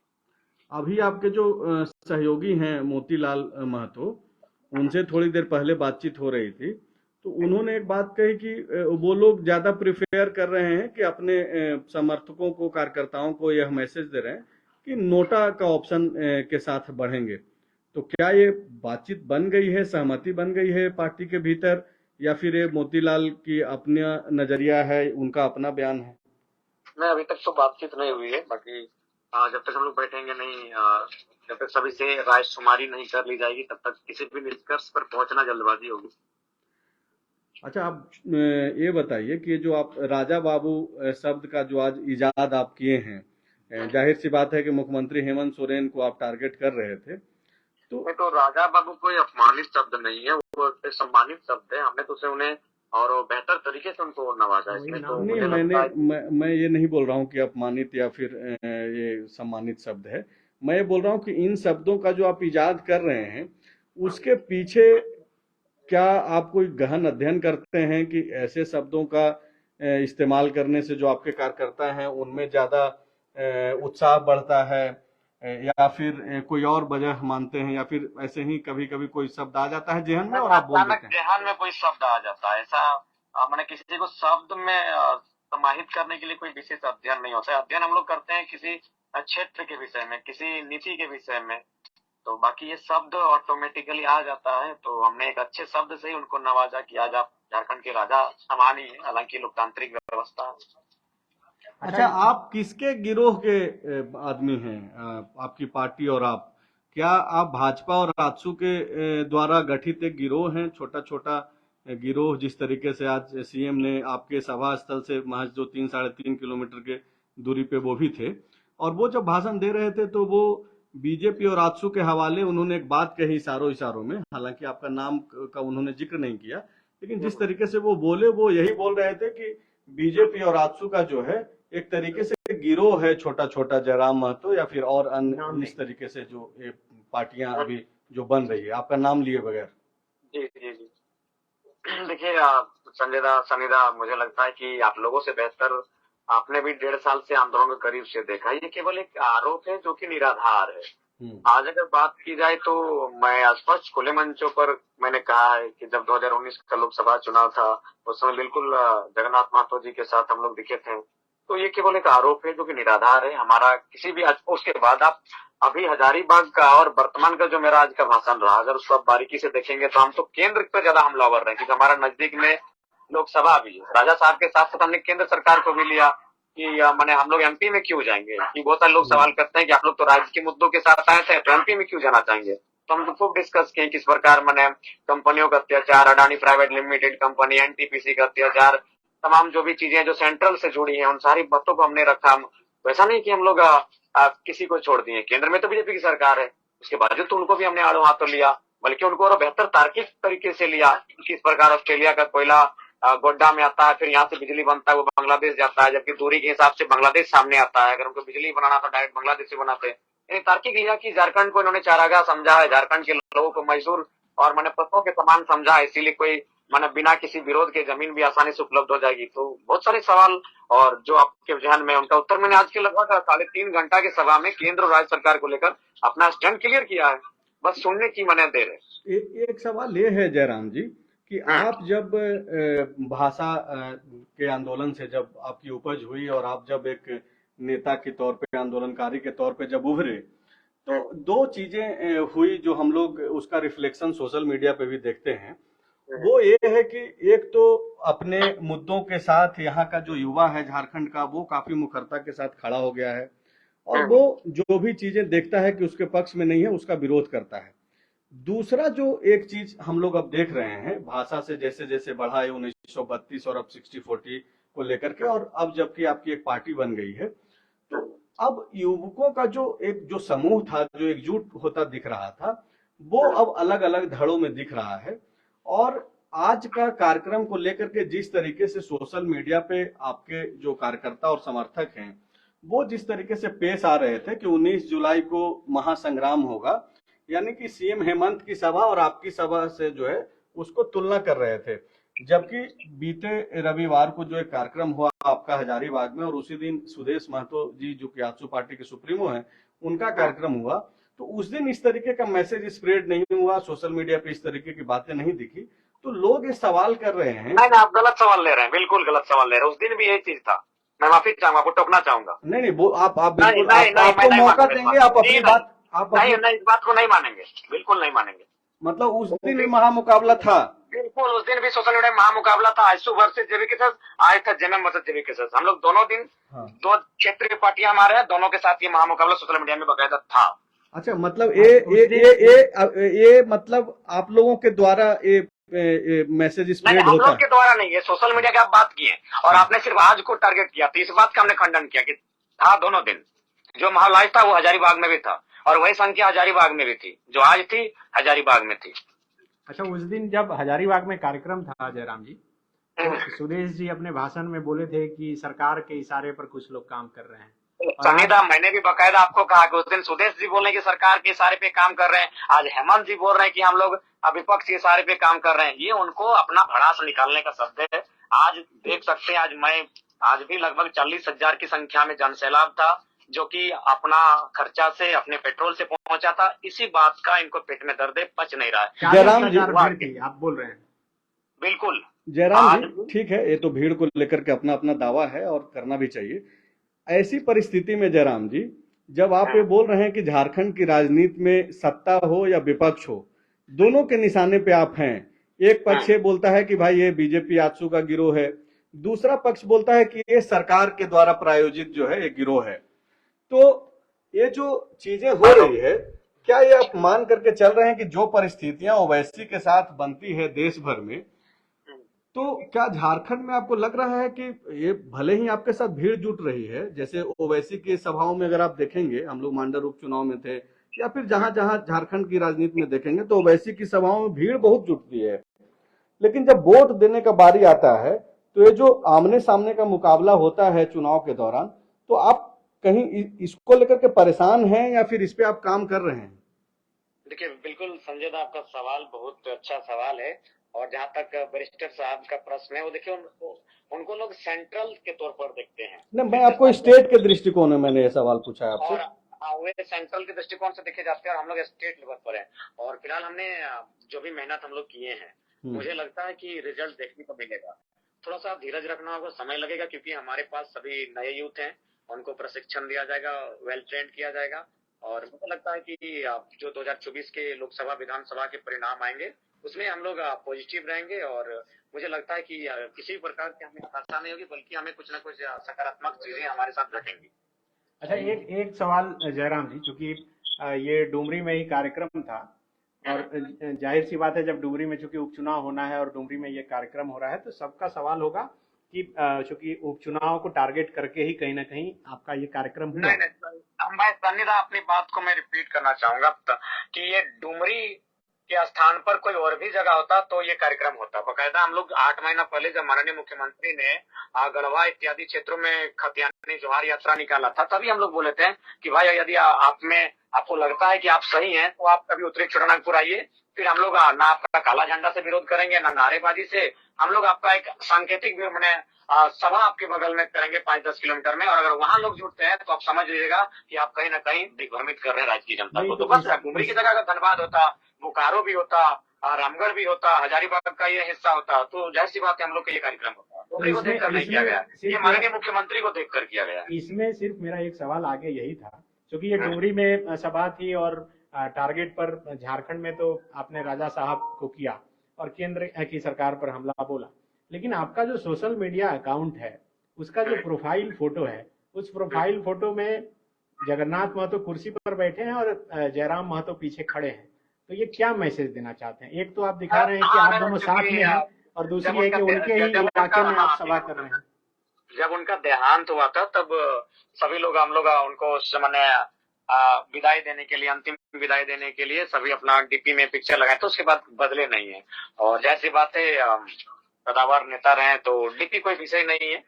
अभी आपके जो सहयोगी हैं मोतीलाल महतो, उनसे थोड़ी देर पहले बातचीत हो रही थी, तो उन्होंने एक बात कही कि वो लोग ज्यादा प्रिफेयर कर रहे हैं कि अपने समर्थकों को, कार्यकर्ताओं को यह मैसेज दे रहे हैं कि नोटा का ऑप्शन के साथ बढ़ेंगे। तो क्या ये बातचीत बन गई है, सहमति बन गई है पार्टी के भीतर, या फिर ये मोतीलाल की अपना नजरिया है, उनका अपना बयान है? नहीं, अभी तक तो बातचीत नहीं हुई है। बाकी जब तक हम लोग बैठेंगे नहीं, जब तक सभी से राय शुमारी नहीं कर ली जाएगी तब तक किसी भी निष्कर्ष पर पहुंचना जल्दबाजी होगी। अच्छा, आप ये बताइए कि जो आप राजा बाबू शब्द का जो आज इजाद आप किए हैं, जाहिर सी बात है कि मुख्यमंत्री हेमंत सोरेन को आप टारगेट कर रहे थे, तो राजा बाबू कोई अपमानित शब्द नहीं है, वो एक सम्मानित शब्द है। हमने तो उसे उन्हें और बेहतर तरीके से उनको नवाजा। इसमें तो नहीं, मैं ये नहीं बोल रहा हूँ कि अपमानित या फिर ये सम्मानित शब्द है। मैं ये बोल रहा हूँ कि इन शब्दों का जो आप इजाद कर रहे हैं, उसके पीछे क्या आप कोई गहन अध्ययन करते हैं कि ऐसे शब्दों का इस्तेमाल करने से जो आपके कार्यकर्ता हैं उनमें ज्यादा उत्साह बढ़ता है, या फिर कोई और वजह मानते हैं, या फिर ऐसे ही कभी कभी कोई शब्द आ जाता है जेहन में और आप बोल देते हैं? जेहन में कोई शब्द आ जाता है, ऐसा मैंने किसी को शब्द में समाहित करने के लिए कोई विशेष अध्ययन नहीं होता है। अध्ययन हम लोग करते हैं किसी क्षेत्र के विषय में, किसी नीति के विषय में, तो बाकी ये शब्द ऑटोमेटिकली आ जाता है। तो हमने एक अच्छे शब्द से ही उनको नवाजा कि आज आप झारखंड के राजा समान ही है, हालांकि लोकतांत्रिक व्यवस्था है। अच्छा, आप किसके गिरोह के आदमी हैं, आपकी पार्टी और आप? क्या आप भाजपा और राजसू के द्वारा गठित एक गिरोह हैं, छोटा छोटा गिरोह? जिस तरीके से आज सीएम ने आपके सभा स्थल से महज जो 3-3.5 किलोमीटर के दूरी पे वो भी थे, और वो जब भाषण दे रहे थे तो वो बीजेपी और राजसू के हवाले उन्होंने एक बात कही इशारों इशारों में, हालांकि आपका नाम का उन्होंने जिक्र नहीं किया, लेकिन जिस तरीके से वो बोले वो यही बोल रहे थे कि बीजेपी और राजसू का जो है एक तरीके से गिरोह है छोटा छोटा, जयराम महतो या फिर और अन्य इस तरीके से जो ये पार्टियां अभी जो बन रही है, आपका नाम लिए बगैर। जी जी जी, देखिए सनीदा, मुझे लगता है कि आप लोगों से बेहतर आपने भी 1.5 साल से आंदोलन के करीब से देखा। ये केवल एक आरोप है जो कि निराधार है। आज अगर बात की जाए तो मैं स्पष्ट खुले मंचों पर मैंने कहा है कि जब 2019 का लोकसभा चुनाव था उस समय बिल्कुल जगन्नाथ महतो जी के साथ हम लोग दिखे थे। तो ये केवल एक आरोप है जो कि निराधार है। हमारा किसी भी उसके बाद आप अभी हजारीबाग का और वर्तमान का जो मेरा आज का भाषण रहा, अगर उसको आप बारीकी से देखेंगे तो हम तो केंद्र पे ज्यादा हमलावर रहे, क्योंकि हमारा नजदीक में लोकसभा भी है। राजा साहब के साथ साथ हमने केंद्र सरकार को भी लिया, कि माने हम लोग एमपी में क्यों जाएंगे, कि बहुत सारे लोग सवाल करते हैं कि आप लोग तो राज्य के मुद्दों के साथ आए थे, तो एमपी में क्यों जाना चाहेंगे। तो हम तो खूब डिस्कस किए किस प्रकार मैंने कंपनियों का अत्याचार, Adani private limited company, NTPC का अत्याचार, तमाम जो भी चीजें जो सेंट्रल से जुड़ी हैं उन सारी बातों को हमने रखा। वैसा नहीं कि हम लोग किसी को छोड़ दिए। केंद्र में तो बीजेपी की सरकार है, उसके बावजूद तो उनको भी हमने आड़ो हाथों लिया, बल्कि उनको और बेहतर तार्किक तरीके से लिया। किस प्रकार ऑस्ट्रेलिया का कोयला गोड्डा में आता है, फिर यहाँ से बिजली बनता है, वो बांग्लादेश जाता है, जबकि दूरी के हिसाब से बांग्लादेश सामने आता है। अगर उनको बिजली बनाना तो डायरेक्ट बांग्लादेश से बनाते हैं। यानी तार्किक लिया कि झारखंड को इन्होंने चारागाह समझा है, झारखंड के लोगों को मजदूर और मैंने पत्तों के समान समझा है, इसीलिए कोई मैंने बिना किसी विरोध के जमीन भी आसानी से उपलब्ध हो जाएगी। तो बहुत सारे सवाल और जो आपके जहन में उनका उत्तर मैंने आज के लगभग 3.5 घंटा की सभा में केंद्र और राज्य सरकार को लेकर अपना स्टैंड क्लियर किया है। बस सुनने की मैंने देर है। एक सवाल ये है जयराम जी कि आप जब भाषा के आंदोलन से जब आपकी उपज हुई और आप जब एक नेता के तौर पे, आंदोलनकारी के तौर पे जब उभरे, तो दो चीजें हुई जो हम लोग उसका रिफ्लेक्शन सोशल मीडिया पे भी देखते हैं। वो ये है कि एक तो अपने मुद्दों के साथ यहाँ का जो युवा है झारखंड का, वो काफी मुखरता के साथ खड़ा हो गया है और वो जो भी चीजें देखता है कि उसके पक्ष में नहीं है, उसका विरोध करता है। दूसरा जो एक चीज हम लोग अब देख रहे हैं, भाषा से जैसे जैसे बढ़ा है 1932 और अब 60-40 को लेकर के, और अब जबकि आपकी एक पार्टी बन गई है, तो अब युवकों का जो समूह था, जो एकजुट होता दिख रहा था, वो अब अलग अलग धड़ों में दिख रहा है। और आज का कार्यक्रम को लेकर के जिस तरीके से सोशल मीडिया पे आपके जो कार्यकर्ता और समर्थक हैं, वो जिस तरीके से पेश आ रहे थे कि 19 जुलाई को महासंग्राम होगा, यानी कि सीएम हेमंत की सभा और आपकी सभा से जो है उसको तुलना कर रहे थे। जबकि बीते रविवार को जो एक कार्यक्रम हुआ आपका हजारीबाग में, और उसी दिन सुदेश महतो जी जो कि आजसू पार्टी के सुप्रीमो हैं, उनका कार्यक्रम हुआ, तो उस दिन इस तरीके का मैसेज स्प्रेड नहीं हुआ, सोशल मीडिया पे इस तरीके की बातें नहीं दिखी। तो लोग ये सवाल कर रहे हैं। नहीं, आप गलत सवाल ले रहे हैं, बिल्कुल गलत सवाल ले रहे हैं। उस दिन भी यही चीज था। मैं माफी चाहूंगा, आपको टोकना चाहूंगा। नहीं वो आप नहीं बिल्कुल नहीं नहीं, मैं आपको नहीं मौका मानूंगा इस देंगे, बात आप को। अपनी बात आप नहीं अपनी नहीं, इस बात को नहीं मानेंगे, बिल्कुल नहीं मानेंगे। मतलब उस दिन भी महामुकाबला था। बिल्कुल, उस दिन भी सोशल मीडिया में महामुकाबला था। आइसू वर्सेस जेबी के साथ, आज था जेएमएम वर्सेस जेबी के साथ। हम लोग दोनों दिन दो क्षेत्रीय पार्टियां हमारे हैं, दोनों के साथ ये महामुकाबला सोशल मीडिया में बकायदा था। अच्छा, मतलब ये मतलब आप लोगों के द्वारा ये मैसेज नहीं, स्प्रेड हम होता लोग के द्वारा नहीं, ये सोशल मीडिया की आप बात किए और आपने सिर्फ आज को टारगेट किया, तो इस बात का हमने खंडन किया कि था दोनों दिन। जो महालाइज था वो हजारीबाग में भी था और वही संख्या हजारीबाग में भी थी, जो आज थी हजारीबाग में थी। अच्छा, उस दिन जब हजारीबाग में कार्यक्रम था जयराम जी, तो सुदेश जी अपने भाषण में बोले थे कि सरकार के इशारे पर कुछ लोग काम कर रहे हैं। सनीदा, मैंने भी बकायदा आपको कहा कि उस दिन सुदेश जी बोले कि सरकार के इशारे पे काम कर रहे हैं, आज हेमंत जी बोल रहे हैं कि हम लोग विपक्ष के इशारे पे काम कर रहे हैं। ये उनको अपना भड़ास निकालने का शब्द है। आज देख सकते हैं, आज भी लगभग 40,000 की संख्या में जनसैलाब था, जो कि अपना खर्चा से, अपने पेट्रोल से पहुंचा था। इसी बात का इनको पेट में दर्द है, पच नहीं रहा है। जयराम जी, भीड़ थी आप बोल रहे हैं। बिल्कुल जयराम जी, ठीक है, ये तो भीड़ को लेकर के अपना अपना दावा है और करना भी चाहिए। ऐसी परिस्थिति में जयराम जी, जब आप ये बोल रहे हैं कि झारखंड की राजनीति में सत्ता हो या विपक्ष हो, दोनों के निशाने पे आप हैं। एक पक्ष ये बोलता है कि भाई ये बीजेपी आजसू का गिरोह है, दूसरा पक्ष बोलता है कि ये सरकार के द्वारा प्रायोजित जो है ये गिरोह है। तो ये जो चीजें हो रही है, क्या ये आप मान करके चल रहे हैं कि जो परिस्थितियां ओवैसी के साथ बनती है देश भर में, तो क्या झारखंड में आपको लग रहा है कि ये भले ही आपके साथ भीड़ जुट रही है, जैसे ओवैसी की सभाओं में अगर आप देखेंगे, हम लोग मांडर उपचुनाव में थे या फिर जहां जहां झारखंड की राजनीति में देखेंगे, तो ओवैसी की सभाओं में भीड़ बहुत जुटती है, लेकिन जब वोट देने का बारी आता है, तो ये जो आमने सामने का मुकाबला होता है चुनाव के दौरान, तो आप कहीं इसको लेकर के परेशान हैं या फिर इस पे आप काम कर रहे हैं? देखिए, बिल्कुल संजय दा, आपका सवाल बहुत अच्छा सवाल है। और जहाँ तक वरिष्ठ साहब का प्रश्न है, वो देखिए उनको लोग सेंट्रल के तौर पर देखते हैं। नहीं, मैं आपको स्टेट के दृष्टिकोण में मैंने ये सवाल पूछा है आपसे। और वे सेंट्रल के दृष्टिकोण से देखे जाते हैं और हम लोग स्टेट लेवल पर हैं। और फिलहाल हमने जो भी मेहनत हम लोग किए हैं, मुझे लगता है कि रिजल्ट देखने को मिलेगा। थोड़ा सा धीरज रखना होगा, समय लगेगा, क्योंकि हमारे पास सभी नए यूथ हैं, उनको प्रशिक्षण दिया जाएगा, वेल ट्रेंड किया जाएगा और मुझे लगता है कि जो 2024 के लोकसभा विधानसभा के परिणाम आएंगे उसमें हम लोग पॉजिटिव रहेंगे और मुझे लगता है कि किसी भी प्रकार की हमें आशा नहीं होगी, बल्कि हमें कुछ ना कुछ सकारात्मक चीजें हमारे साथ घटेंगी। अच्छा, एक एक सवाल जयराम जी, चूंकि ये डुमरी में ही कार्यक्रम था और जाहिर सी बात है, जब डुमरी में चूंकि उपचुनाव होना है और डुमरी में ये कार्यक्रम हो रहा है, तो सबका सवाल होगा कि चूंकि उपचुनाव को टारगेट करके ही कहीं ना कहीं आपका ये कार्यक्रम हुआ। नहीं नहीं, मैं सन्निधा अपनी बात को मैं रिपीट करना चाहूंगा कि ये डुमरी के स्थान पर कोई और भी जगह होता तो ये कार्यक्रम होता। बकायदा हम लोग 8 महीना पहले जब माननीय मुख्यमंत्री ने गढ़वा इत्यादि क्षेत्रों में खतियानी जोहार यात्रा निकाला था, तभी हम लोग बोले थे कि भाई यदि आप में आपको लगता है कि आप सही हैं तो आप कभी उत्तरी छोटानागपुर आइए, फिर हम लोग ना आपका काला झंडा से विरोध करेंगे ना नारेबाजी से, हम लोग आपका एक सांकेतिक मैंने सभा आपके बगल में करेंगे 5-10 किलोमीटर में, और अगर वहां लोग जुटते हैं तो आप समझ लीजिएगा कि आप कहीं ना कहीं दिग्भ्रमित कर रहे हैं राज्य की जनता को। तो बस डुमरी की जगह अगर धनबाद होता, बोकारो भी होता, रामगढ़ भी होता, हजारीबाग का ये हिस्सा होता, तो जाहिर सी बात है हम लोग का ये कार्यक्रम होता। डुमरी को देखकर नहीं किया गया, ये माननीय मुख्यमंत्री को देखकर किया गया। इसमें सिर्फ मेरा एक सवाल आगे यही था, क्योंकि ये डुमरी में सभा थी और टारगेट पर झारखंड में तो आपने राजा साहब को किया और केंद्र की सरकार पर हमला बोला, लेकिन आपका जो सोशल मीडिया अकाउंट है उसका जो प्रोफाइल फोटो है, उस प्रोफाइल फोटो में जगन्नाथ महतो कुर्सी पर बैठे हैं और जयराम महतो पीछे खड़े हैं। तो ये क्या मैसेज देना चाहते हैं? एक तो आप दिखा रहे हैं कि आप दोनों साथ में हैं और दूसरी है कि उनके ही इलाके में आप सभा कर रहे हैं। जब उनका देहांत हुआ था तब सभी लोग हम लोग उनको मैंने विदाई देने के लिए, अंतिम विदाई देने के लिए सभी अपना डीपी में पिक्चर लगाए, तो उसके बाद बदले नहीं है। और जैसी बात है कदावर नेता रहे तो डीपी कोई विषय नहीं है,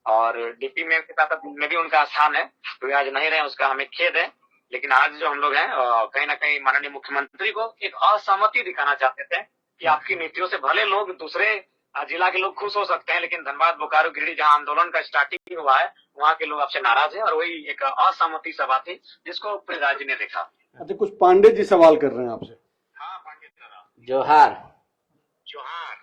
और डीपी में में भी उनका स्थान है, तो आज नहीं रहे उसका हमें खेद है। लेकिन आज जो हम लोग हैं कहीं ना कहीं माननीय मुख्यमंत्री को एक असहमति दिखाना चाहते थे कि आपकी नीतियों से भले लोग दूसरे जिला के लोग खुश हो सकते हैं, लेकिन धनबाद, बोकारो, गिरिडीह जहां आंदोलन का स्टार्टिंग हुआ है वहां के लोग आपसे नाराज है, और वही एक असहमति सभा थी जिसको पूरे राज्य ने देखा। अच्छा, कुछ पांडे जी सवाल कर रहे हैं आपसे। हाँ पांडे साहब, जोहार। जोहार।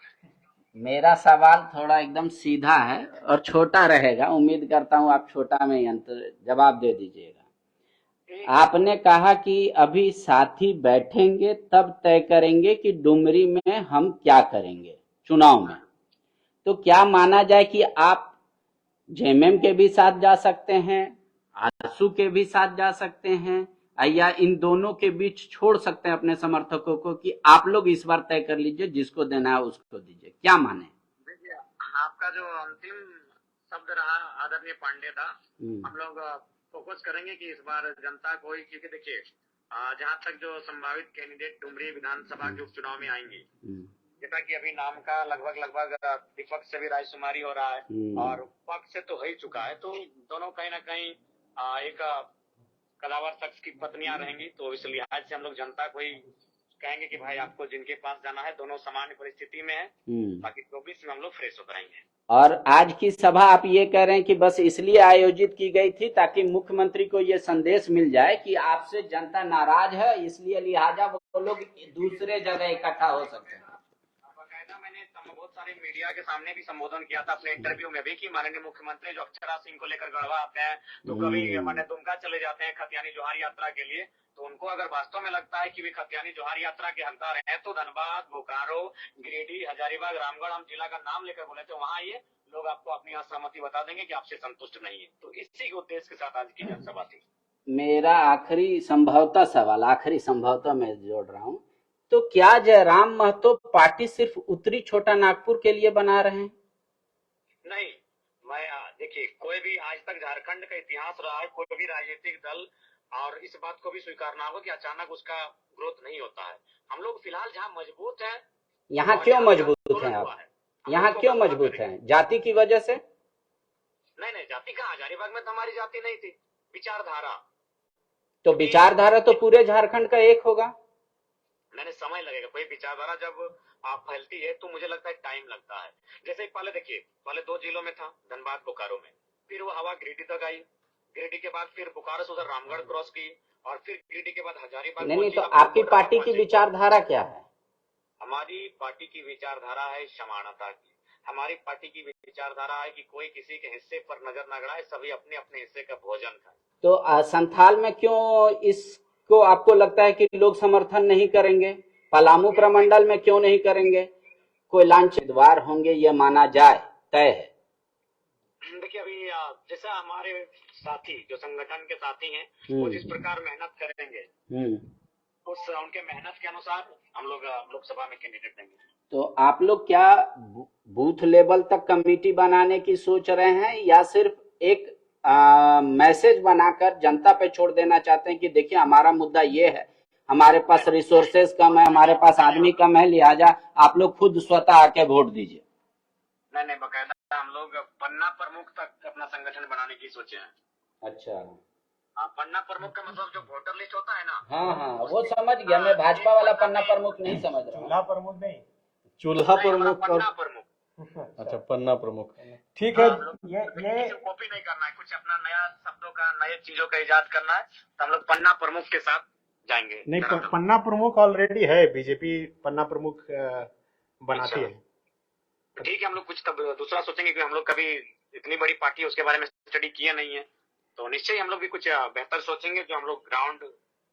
मेरा सवाल थोड़ा एकदम सीधा है और छोटा रहेगा, उम्मीद करता हूँ आप छोटा में ही जवाब दे दीजिएगा। आपने कहा कि अभी साथी बैठेंगे तब तय करेंगे कि डुमरी में हम क्या करेंगे चुनाव में, तो क्या माना जाए कि आप जेएमएम के भी साथ जा सकते हैं, आरसू के भी साथ जा सकते हैं, या इन दोनों के बीच छोड़ सकते हैं अपने समर्थकों को कि आप लोग इस बार तय कर लीजिए, जिसको देना है उसको दीजिए? क्या माने? देखिए, आपका जो अंतिम शब्द रहा आदरणीय पांडे था, हम लोग फोकस करेंगे कि इस बार जनता को ही, क्योंकि देखिए जहां तक जो संभावित कैंडिडेट डुमरी विधानसभा के उपचुनाव में आएंगे, जैसा कि अभी नाम का लगभग विपक्ष से भी रायशुमारी हो रहा है और पक्ष से तो हो ही चुका है, तो दोनों कहीं ना कहीं एक कदावर शख्स की पत्नियां रहेंगी, तो इस लिहाज से हम लोग जनता को ही कहेंगे कि भाई आपको जिनके पास जाना है, दोनों सामान्य परिस्थिति में है, बाकी 24 में हम लोग फ्रेश होकर आएंगे। और आज की सभा आप ये कह रहे हैं कि बस इसलिए आयोजित की गई थी ताकि मुख्यमंत्री को ये संदेश मिल जाए कि आपसे जनता नाराज है, इसलिए लिहाजा वो लोग दूसरे जगह इकट्ठा हो सकते हैं। बकायदा मैंने बहुत सारे मीडिया के सामने भी संबोधन किया था अपने इंटरव्यू में भी कि माननीय मुख्यमंत्री जो अक्षरा सिंह को लेकर गढ़वा आते हैं तो कभी मैंने दुमका चले जाते हैं खतियानी जोहार यात्रा के लिए, तो उनको अगर वास्तव में लगता है कि वे खतियानी जोहार यात्रा के हकदार हैं तो धनबाद, बोकारो, गिरिडीह, हजारीबाग, रामगढ़ हम जिला का नाम लेकर बोले तो वहाँ आइए, लोग आपको अपनी असहमति बता देंगे कि आपसे संतुष्ट नहीं है। तो इसी उद्देश्य के साथ आज की जनसभा थी। मेरा आखिरी संभवतः मैं जोड़ रहा हूँ, तो क्या जयराम महतो पार्टी सिर्फ उत्तरी छोटा नागपुर के लिए बना रहे हैं? नहीं, मैं देखिए कोई भी आज तक झारखंड का इतिहास रहा है, कोई भी राजनीतिक दल, और इस बात को भी स्वीकारना होगा कि अचानक उसका ग्रोथ नहीं होता है। हम लोग फिलहाल जहाँ मजबूत हैं, यहाँ क्यों मजबूत हैं आप? यहाँ क्यों मजबूत हैं? जाति की वजह से? नहीं, जाति कहाँ, हजारीबाग में तो हमारी जाति नहीं थी, विचारधारा। तो विचारधारा तो पूरे झारखंड का एक होगा। मैंने समय लगेगा, कोई विचारधारा जब आप फैलती है तो मुझे लगता है टाइम लगता है। जैसे पहले देखिए, पहले 2 जिलों में था, धनबाद, बोकारो में, फिर वो हवा गिरिडीह तक आई, गिरिडीह के बाद फिर बोकारो से उधर रामगढ़ क्रॉस की, और फिर गिरिडीह के बाद हजारीबाग। नहीं, तो आपकी पार्टी की विचारधारा क्या है? हमारी पार्टी की विचारधारा है समानता की। हमारी पार्टी की विचारधारा है कि कोई किसी के हिस्से पर नजर न गड़ाए, सभी अपने अपने हिस्से का भोजन खाए। तो संथाल में क्यों इसको आपको लगता है कि लोग समर्थन नहीं करेंगे? पलामू प्रमंडल में क्यों नहीं करेंगे? कोई लांछनदार होंगे ये माना जाए, तय है। देखिए अभी जैसा हमारे साथी जो संगठन के साथी हैं वो जिस प्रकार मेहनत करेंगे उस उनके मेहनत के अनुसार हम लोग लोकसभा में कैंडिडेट देंगे। तो आप लोग क्या बूथ लेवल तक कमेटी बनाने की सोच रहे हैं या सिर्फ एक मैसेज बनाकर जनता पे छोड़ देना चाहते हैं कि देखिए हमारा मुद्दा ये है, हमारे पास रिसोर्सेज कम है, हमारे पास आदमी कम है, लिहाजा आप लोग खुद स्वतः आके वोट दीजिए? नहीं, बकायदा हम लोग पन्ना प्रमुख तक अपना संगठन बनाने की सोचे हैं। अच्छा, पन्ना प्रमुख का मतलब जो वोटर लिस्ट होता है ना। हाँ, वो समझ गया मैं, भाजपा वाला पन्ना प्रमुख नहीं समझ रहा हूँ। चूल्हा प्रमुख नहीं, चूल्हा प्रमुख और पन्ना प्रमुख। अच्छा, पन्ना प्रमुख, ठीक है। ये कॉपी नहीं करना है, कुछ अपना नया शब्दों का नए चीजों का इजाद करना है, तो हम लोग पन्ना प्रमुख के साथ जाएंगे। नहीं, पन्ना प्रमुख ऑलरेडी है, बीजेपी पन्ना प्रमुख बनाती है। ठीक है, हम लोग कुछ तब दूसरा सोचेंगे कि हम लोग कभी इतनी बड़ी पार्टी है उसके बारे में स्टडी किया नहीं है, तो निश्चय हम लोग भी कुछ बेहतर सोचेंगे जो हम लोग ग्राउंड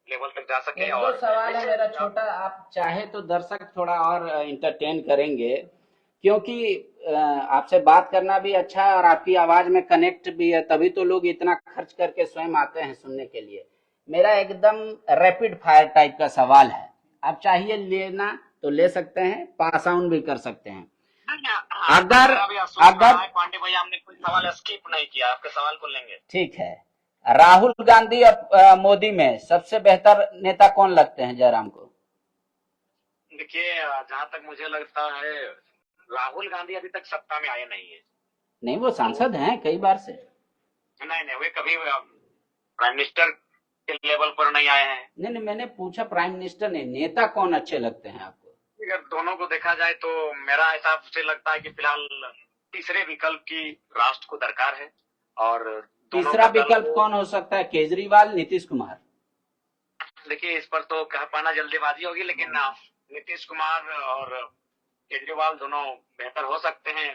लेवल तक जा सके। और सवाल है मेरा छोटा, आप चाहे तो दर्शक थोड़ा और इंटरटेन करेंगे, क्योंकि आपसे बात करना भी अच्छा है और आपकी आवाज में कनेक्ट भी है, तभी तो लोग इतना खर्च करके स्वयं आते हैं सुनने के लिए। मेरा एकदम रैपिड फायर टाइप का सवाल है, आप चाहिए लेना तो ले सकते हैं, पास ऑन भी कर सकते हैं। अगर पांडे भैया हमने कोई सवाल स्किप नहीं किया, आपके सवाल को लेंगे। ठीक है, राहुल गांधी और मोदी में सबसे बेहतर नेता कौन लगते हैं जयराम को? देखिए जहाँ तक मुझे लगता है राहुल गांधी अभी तक सत्ता में आए नहीं है। नहीं, वो सांसद हैं कई बार से। नहीं, वे कभी प्राइम मिनिस्टर के लेवल पर नहीं आए हैं। नहीं, मैंने पूछा प्राइम मिनिस्टर ने, नेता कौन अच्छे लगते हैं आपको? अगर दोनों को देखा जाए तो मेरा हिसाब से लगता है कि फिलहाल तीसरे विकल्प की राष्ट्र को दरकार है। और तीसरा विकल्प कौन हो सकता है, केजरीवाल, नीतीश कुमार? देखिए इस पर तो कह पाना जल्दीबाजी होगी, लेकिन नीतीश कुमार और केजरीवाल दोनों बेहतर हो सकते हैं,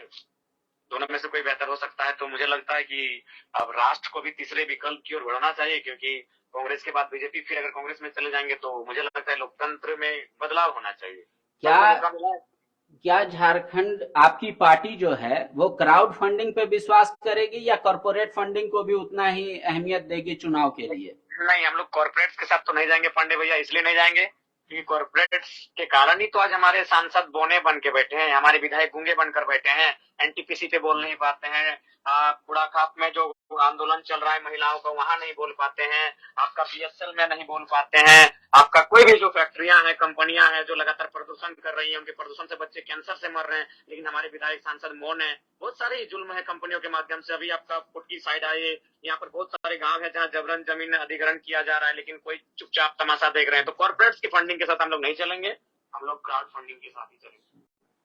दोनों में से कोई बेहतर हो सकता है। तो मुझे लगता है कि अब राष्ट्र को भी तीसरे विकल्प की ओर बढ़ना चाहिए, क्योंकि कांग्रेस के बाद बीजेपी, फिर अगर कांग्रेस में चले जाएंगे तो मुझे लगता है लोकतंत्र में बदलाव होना चाहिए। क्या झारखंड आपकी पार्टी जो है वो क्राउड फंडिंग पे विश्वास करेगी या कॉर्पोरेट फंडिंग को भी उतना ही अहमियत देगी चुनाव के लिए? नहीं, हम लोग कॉर्पोरेट के साथ तो नहीं जाएंगे पांडे भैया, इसलिए नहीं जाएंगे क्योंकि कॉर्पोरेट के कारण ही तो आज हमारे सांसद बोने बन के बैठे हैं, हमारे विधायक गूंगे बनकर बैठे हैं, एनटीपीसी पे बोल नहीं पाते हैं, कूड़ा खाप में जो आंदोलन चल रहा है महिलाओं का वहां नहीं बोल पाते हैं, आपका बीएसएल में नहीं बोल पाते हैं, आपका कोई भी जो फैक्ट्रियां हैं, कंपनियां हैं जो लगातार प्रदूषण कर रही हैं, उनके प्रदूषण से बच्चे कैंसर से मर रहे हैं, लेकिन हमारे विधायक सांसद मौन है। बहुत सारे जुल्म है कंपनियों के माध्यम से। अभी आपका कुटकी साइड आए, यहाँ पर बहुत सारे गांव है जहाँ जबरन जमीन अधिग्रहण किया जा रहा है, लेकिन कोई चुपचाप तमाशा देख रहे हैं। तो कॉर्पोरेट्स की फंडिंग के साथ हम लोग नहीं चलेंगे, हम लोग क्राउड फंडिंग के साथ ही चलेंगे।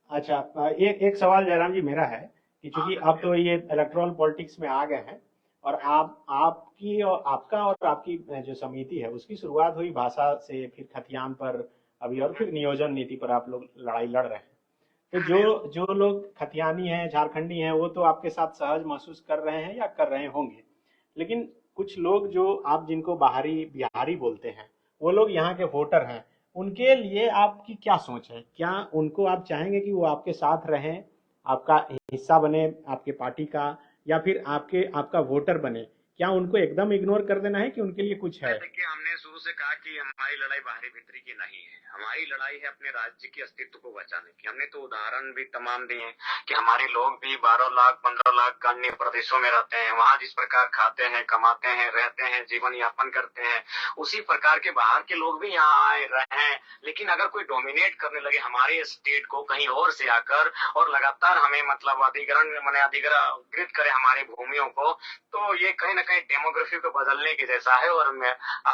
अच्छा, एक सवाल जयराम जी मेरा है कि चूंकि अब तो ये इलेक्टोरल पॉलिटिक्स में आ गए हैं और आपकी और आपकी जो समिति है उसकी शुरुआत हुई भाषा से, फिर खतियान पर अभी, और फिर नियोजन नीति पर आप लोग लड़ाई लड़ रहे हैं। तो जो लोग खतियानी हैं, झारखंडी हैं, वो तो आपके साथ सहज महसूस कर रहे हैं या कर रहे होंगे, लेकिन कुछ लोग जो आप जिनको बाहरी बिहारी बोलते हैं, वो लोग यहाँ के वोटर हैं, उनके लिए आपकी क्या सोच है? क्या उनको आप चाहेंगे कि वो आपके साथ रहें, आपका हिस्सा बने आपके पार्टी का, या फिर आपका वोटर बने? क्या उनको एकदम इग्नोर कर देना है कि उनके लिए कुछ है? देखिए हमने शुरू से कहा कि हमारी लड़ाई बाहरी भीतरी की नहीं है, हमारी लड़ाई है अपने राज्य के अस्तित्व को बचाने की। हमने तो उदाहरण भी तमाम दिए कि हमारे लोग भी 12 लाख 15 लाख अन्य प्रदेशों में रहते हैं, वहाँ जिस प्रकार खाते हैं, कमाते हैं, रहते हैं, जीवन यापन करते हैं, उसी प्रकार के बाहर के लोग भी यहाँ आए रहे हैं। लेकिन अगर कोई डोमिनेट करने लगे हमारे स्टेट को कहीं और से आकर और लगातार हमें मतलब अधिग्रहित करे हमारी भूमियों को, तो ये कहीं ना कहीं डेमोग्राफी को बदलने के जैसा है। और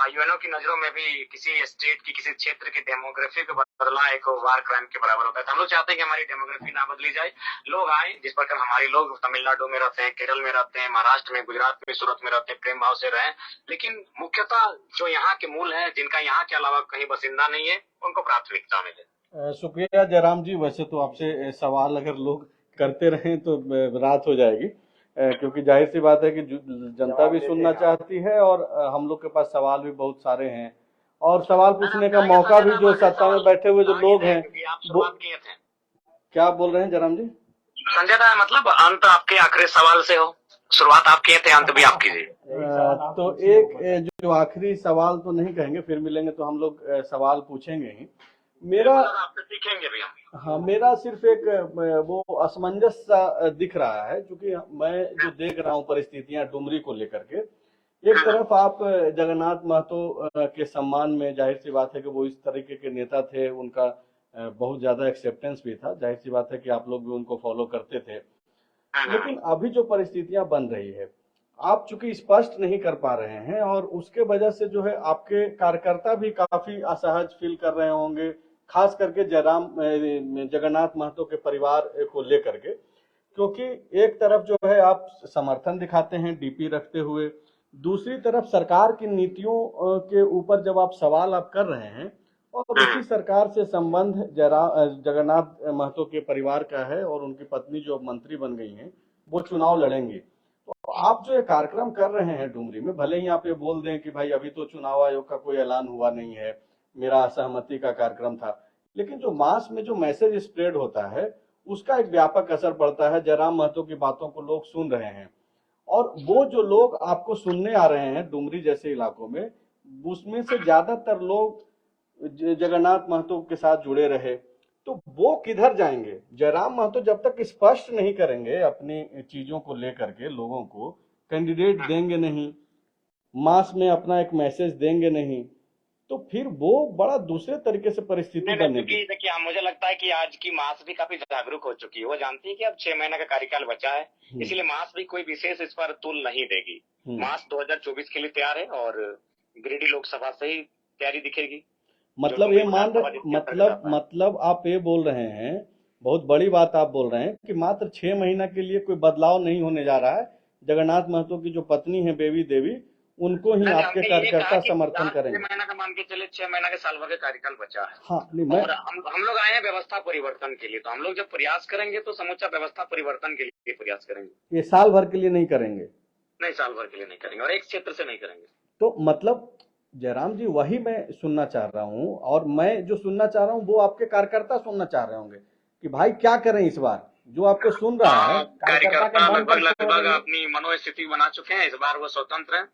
यूएनओ की नजरों में भी किसी स्टेट की, किसी क्षेत्र की डेमोग्राफी को बदलना एक वार क्राइम के बराबर होता है। तो हम लोग चाहते हैं कि हमारी डेमोग्राफी ना बदली जाए, लोग आए जिस प्रकार हमारे लोग तमिलनाडु में रहते हैं, केरल में रहते हैं, महाराष्ट्र में, गुजरात में, सूरत में रहते हैं, प्रेम भाव से रहें। लेकिन मुख्यतः जो यहाँ के मूल है, जिनका यहाँ के अलावा कहीं बसिंदा नहीं है, उनको प्राथमिकता मिले। शुक्रिया जयराम जी। वैसे तो आपसे सवाल अगर लोग करते रहें तो रात हो जाएगी, क्योंकि जाहिर सी बात है कि जनता भी सुनना चाहती है और हम लोग के पास सवाल भी बहुत सारे हैं और सवाल पूछने का मौका भी जो सत्ता में बैठे हुए जो लोग हैं वो क्या बोल रहे हैं जयराम जी? संजय दा, मतलब अंत आपके आखिरी सवाल से हो, शुरुआत आप किए थे, अंत भी आप कीजिए। तो एक जो आखिरी सवाल तो नहीं कहेंगे, फिर मिलेंगे तो हम लोग सवाल पूछेंगे ही। मेरा आपसे सीखेंगे भी हम। हाँ, मेरा सिर्फ एक वो असमंजस सा दिख रहा है, क्योंकि मैं जो देख रहा हूँ परिस्थितियां डुमरी को लेकर के, एक तरफ आप जगन्नाथ महतो के सम्मान में, जाहिर सी बात है कि वो इस तरीके के नेता थे, उनका बहुत ज्यादा एक्सेप्टेंस भी था, जाहिर सी बात है कि आप लोग भी उनको फॉलो करते थे। लेकिन अभी जो परिस्थितियां बन रही है, आप चूंकि स्पष्ट नहीं कर पा रहे हैं और उसके वजह से जो है आपके कार्यकर्ता भी काफी असहज फील कर रहे होंगे, खास करके जगन्नाथ महतो के परिवार को लेकर के, क्योंकि एक तरफ जो है आप समर्थन दिखाते हैं डीपी रखते हुए, दूसरी तरफ सरकार की नीतियों के ऊपर जब आप सवाल आप कर रहे हैं और उसी सरकार से संबंध जगन्नाथ महतो के परिवार का है और उनकी पत्नी जो मंत्री बन गई हैं वो चुनाव लड़ेंगी, तो आप जो ये कार्यक्रम कर रहे हैं डुमरी में, भले ही आप ये बोल दें कि भाई अभी तो चुनाव आयोग का कोई ऐलान हुआ नहीं है, मेरा असहमति का कार्यक्रम था, लेकिन जो मास में जो मैसेज स्प्रेड होता है उसका एक व्यापक असर पड़ता है। जयराम महतो की बातों को लोग सुन रहे हैं और वो जो लोग आपको सुनने आ रहे हैं डुमरी जैसे इलाकों में, उसमें से ज्यादातर लोग जगन्नाथ महतो के साथ जुड़े रहे, तो वो किधर जाएंगे? जयराम महतो जब तक स्पष्ट नहीं करेंगे अपनी चीजों को लेकर के, लोगों को कैंडिडेट देंगे नहीं, मास में अपना एक मैसेज देंगे नहीं, तो फिर वो बड़ा दूसरे तरीके से परिस्थिति बनेगी। देखिए, मुझे लगता है कि आज की मास भी काफी जागरूक हो चुकी है, वो जानती है कि अब 6 महीने का कार्यकाल बचा है, इसलिए मास भी कोई विशेष इस पर तुल नहीं देगी। मास 2024 के लिए तैयार है और गिरिडीह लोकसभा से ही तैयारी दिखेगी। मतलब ये मतलब आप ये बोल रहे हैं, बहुत बड़ी बात आप बोल रहे हैं कि मात्र 6 महीना के लिए कोई बदलाव नहीं होने जा रहा है, जगन्नाथ महतो की जो पत्नी है बेबी देवी, उनको ही आपके कार्यकर्ता समर्थन करेंगे। 6 महीना का मान के चले, 6 महीना के साल भर के कार्यकाल बचा है। हाँ, और हम लोग आए हैं व्यवस्था परिवर्तन के लिए, तो हम लोग जब प्रयास करेंगे तो समूचा व्यवस्था परिवर्तन के लिए प्रयास करेंगे। ये साल भर के लिए नहीं करेंगे? नहीं, साल भर के लिए नहीं करेंगे और एक क्षेत्र से नहीं करेंगे। तो मतलब जयराम जी, वही मैं सुनना चाह रहा हूँ, और मैं जो सुनना चाह रहा हूँ वो आपके कार्यकर्ता सुनना चाह रहे होंगे कि भाई क्या करें इस बार। जो आपको सुन रहा है कार्यकर्ता लगभग अपनी मनोस्थिति बना चुके हैं, इस बार वो स्वतंत्र है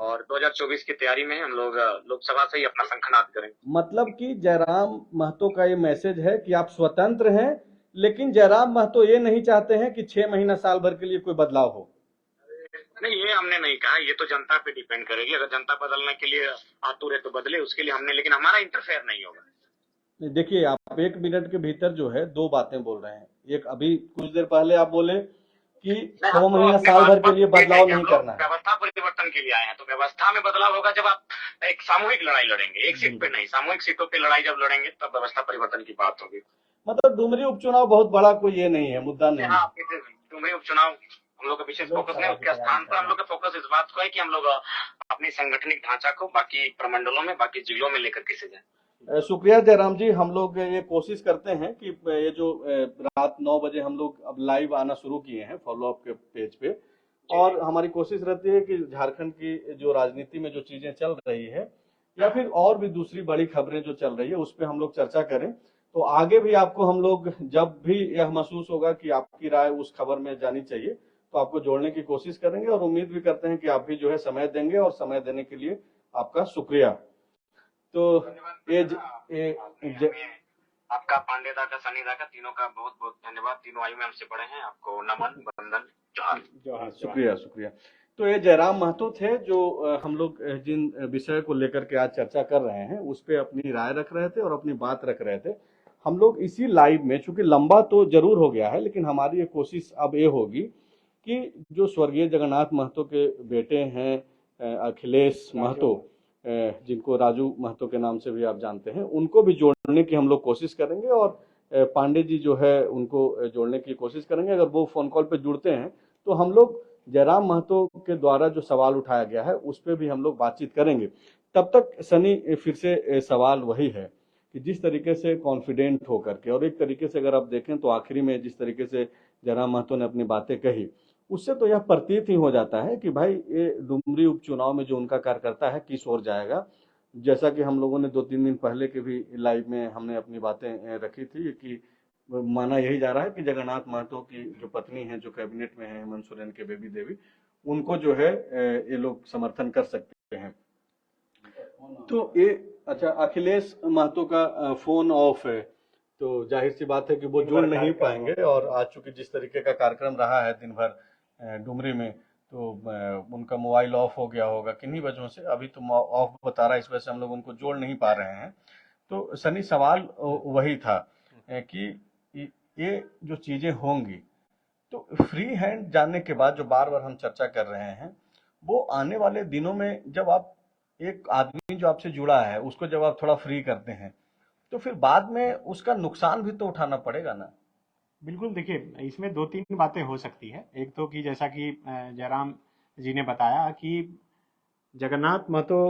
और 2024 की तैयारी में हम लोग लोकसभा से ही अपना शंखनाद करेंगे। मतलब कि जयराम महतो का ये मैसेज है कि आप स्वतंत्र हैं, लेकिन जयराम महतो ये नहीं चाहते हैं कि 6 महीना साल भर के लिए कोई बदलाव हो। नहीं, ये हमने नहीं कहा, ये तो जनता पे डिपेंड करेगी। अगर जनता बदलने के लिए आतुर है तो बदले, उसके लिए हमने, लेकिन हमारा इंटरफेयर नहीं होगा। देखिए, आप 1 मिनट के भीतर जो है 2 बातें बोल रहे हैं। एक, अभी कुछ देर पहले आप बोले कि 6 महीना साल भर के लिए बदलाव नहीं करना है, व्यवस्था परिवर्तन के लिए आए हैं, तो व्यवस्था में बदलाव होगा जब आप एक सामूहिक लड़ाई लड़ेंगे, एक सीट पे नहीं, सामूहिक सीटों पे लड़ाई जब लड़ेंगे तब व्यवस्था परिवर्तन की बात होगी। मतलब डुमरी उपचुनाव बहुत बड़ा कोई ये नहीं है, मुद्दा नहीं है। डुमरी उपचुनाव हम लोग का विशेष फोकस नहीं, उसके स्थान पर हम लोग का फोकस इस बात को है कि हम लोग अपनी संगठनिक ढांचा को बाकी प्रमंडलों में, बाकी जिलों में लेकर के जाए। शुक्रिया जयराम जी। हम लोग ये कोशिश करते हैं कि ये जो रात 9 बजे हम लोग अब लाइव आना शुरू किए हैं फॉलोअप के पेज पे, और हमारी कोशिश रहती है कि झारखंड की जो राजनीति में जो चीजें चल रही है या फिर और भी दूसरी बड़ी खबरें जो चल रही है उस पर हम लोग चर्चा करें। तो आगे भी आपको हम लोग जब भी यह महसूस होगा कि आपकी राय उस खबर में जानी चाहिए तो आपको जोड़ने की कोशिश करेंगे, और उम्मीद भी करते हैं कि आप भी जो है समय देंगे, और समय देने के लिए आपका शुक्रिया। तो आपका, पांडे दा का, सनी दा का, तीनों का बहुत बहुत धन्यवाद। तीनों आयु में हमसे बड़े हैं, आपको नमन, वंदन, जोहार। शुक्रिया। तो ये जयराम महतो थे जो हम लोग जिन विषय को लेकर के आज चर्चा कर रहे हैं उस पे अपनी राय रख रहे थे और अपनी बात रख रहे थे। हम लोग इसी लाइव में, चूंकि लंबा तो जरूर हो गया है, लेकिन हमारी ये कोशिश अब ये होगी कि जो स्वर्गीय जगन्नाथ महतो के बेटे हैं अखिलेश महतो, जिनको राजू महतो के नाम से भी आप जानते हैं, उनको भी जोड़ने की हम लोग कोशिश करेंगे, और पांडे जी जो है उनको जोड़ने की कोशिश करेंगे। अगर वो फोन कॉल पे जुड़ते हैं तो हम लोग जयराम महतो के द्वारा जो सवाल उठाया गया है उस पर भी हम लोग बातचीत करेंगे। तब तक सनी, फिर से सवाल वही है कि जिस तरीके से कॉन्फिडेंट होकर के, और एक तरीके से अगर आप देखें तो आखिरी में जिस तरीके से जयराम महतो ने अपनी बातें कही, उससे तो यह प्रतीत ही हो जाता है कि भाई ये डुमरी उपचुनाव में जो उनका कार्यकर्ता है किस ओर जाएगा। जैसा कि हम लोगों ने 2-3 दिन पहले के भी लाइव में हमने अपनी बातें रखी थी कि माना यही जा रहा है कि जगन्नाथ महतो की जो पत्नी है, जो कैबिनेट में है, हेमंत सोरेन के बेबी देवी, उनको जो है ये लोग समर्थन कर सकते हैं। तो ये अच्छा, अखिलेश महतो का फोन ऑफ है, तो जाहिर सी बात है कि वो जुड़ नहीं पाएंगे। और आज चूंकि जिस तरीके का कार्यक्रम रहा है दिन भर डुमरी में, तो उनका मोबाइल ऑफ हो गया होगा किन्हीं वजहों से, अभी तो ऑफ बता रहा है, इस वजह से हम लोग उनको जोड़ नहीं पा रहे हैं। तो सनी सवाल वही था कि ये जो चीजें होंगी, तो फ्री हैंड जानने के बाद जो बार बार हम चर्चा कर रहे हैं, वो आने वाले दिनों में जब आप एक आदमी जो आपसे जुड़ा है उसको जब आप थोड़ा फ्री करते हैं, तो फिर बाद में उसका नुकसान भी तो उठाना पड़ेगा ना। बिल्कुल, देखिए इसमें 2-3 बातें हो सकती है। एक तो कि जैसा कि जयराम जी ने बताया कि जगन्नाथ महतो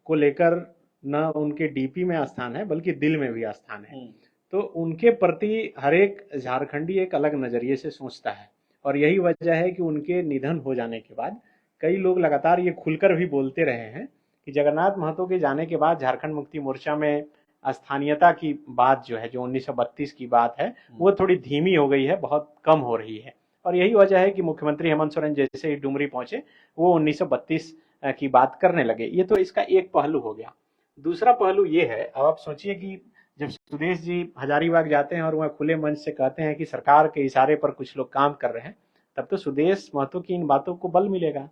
को लेकर न उनके डीपी में स्थान है बल्कि दिल में भी स्थान है। तो उनके प्रति हर एक झारखंडी एक अलग नजरिए से सोचता है, और यही वजह है कि उनके निधन हो जाने के बाद कई लोग लगातार ये खुलकर भी बोलते रहे हैं कि जगन्नाथ महतो के जाने के बाद झारखंड मुक्ति मोर्चा में स्थानीयता की बात जो है, जो 1932 की बात है, वो थोड़ी धीमी हो गई है, बहुत कम हो रही है। और यही वजह है कि मुख्यमंत्री हेमंत सोरेन जैसे ही डुमरी पहुंचे वो 1932 की बात करने लगे। ये तो इसका एक पहलू हो गया। दूसरा पहलू ये है, अब आप सोचिए कि जब सुदेश जी हजारीबाग जाते हैं और वह खुले मंच से कहते हैं कि सरकार के इशारे पर कुछ लोग काम कर रहे हैं, तब तो सुदेश महतो की इन बातों को बल मिलेगा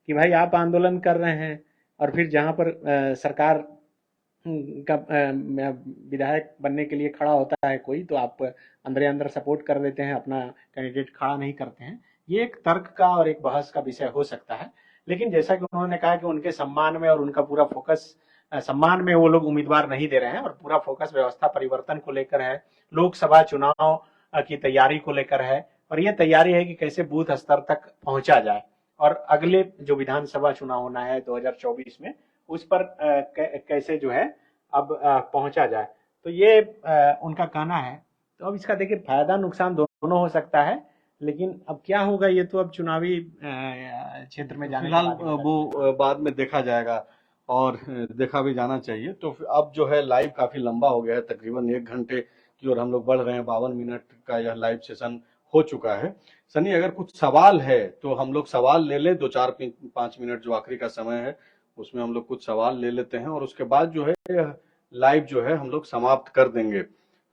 कि भाई आप आंदोलन कर रहे हैं, और फिर जहां पर सरकार का विधायक बनने के लिए खड़ा होता है कोई, तो आप अंदर अंदर सपोर्ट कर देते हैं, अपना कैंडिडेट खड़ा नहीं करते हैं। ये एक तर्क का और एक बहस का विषय हो सकता है। लेकिन जैसा कि उन्होंने कहा कि उनके सम्मान में और उनका पूरा फोकस, सम्मान में वो लोग उम्मीदवार नहीं दे रहे हैं और पूरा फोकस व्यवस्था परिवर्तन को लेकर है, लोकसभा चुनाव की तैयारी को लेकर है, और ये तैयारी है कि कैसे बूथ स्तर तक पहुंचा जाए और अगले जो विधानसभा चुनाव होना है 2024 में, उस पर कैसे जो है अब पहुंचा जाए। तो ये उनका कहना है। तो अब इसका देखिए फायदा नुकसान दोनों हो सकता है, लेकिन अब क्या होगा ये तो अब चुनावी क्षेत्र में जाने फिलहाल वो बाद में देखा जाएगा और देखा भी जाना चाहिए। तो अब जो है लाइव काफी लंबा हो गया है, तकरीबन 1 घंटे की ओर हम लोग बढ़ रहे हैं। 52 मिनट का यह लाइव सेशन हो चुका है। सनी, अगर कुछ सवाल है तो हम लोग सवाल ले लें, 2-4-5 मिनट जो आखिरी का समय है उसमें हम लोग कुछ सवाल ले लेते हैं और उसके बाद जो है लाइव जो है हम लोग समाप्त कर देंगे।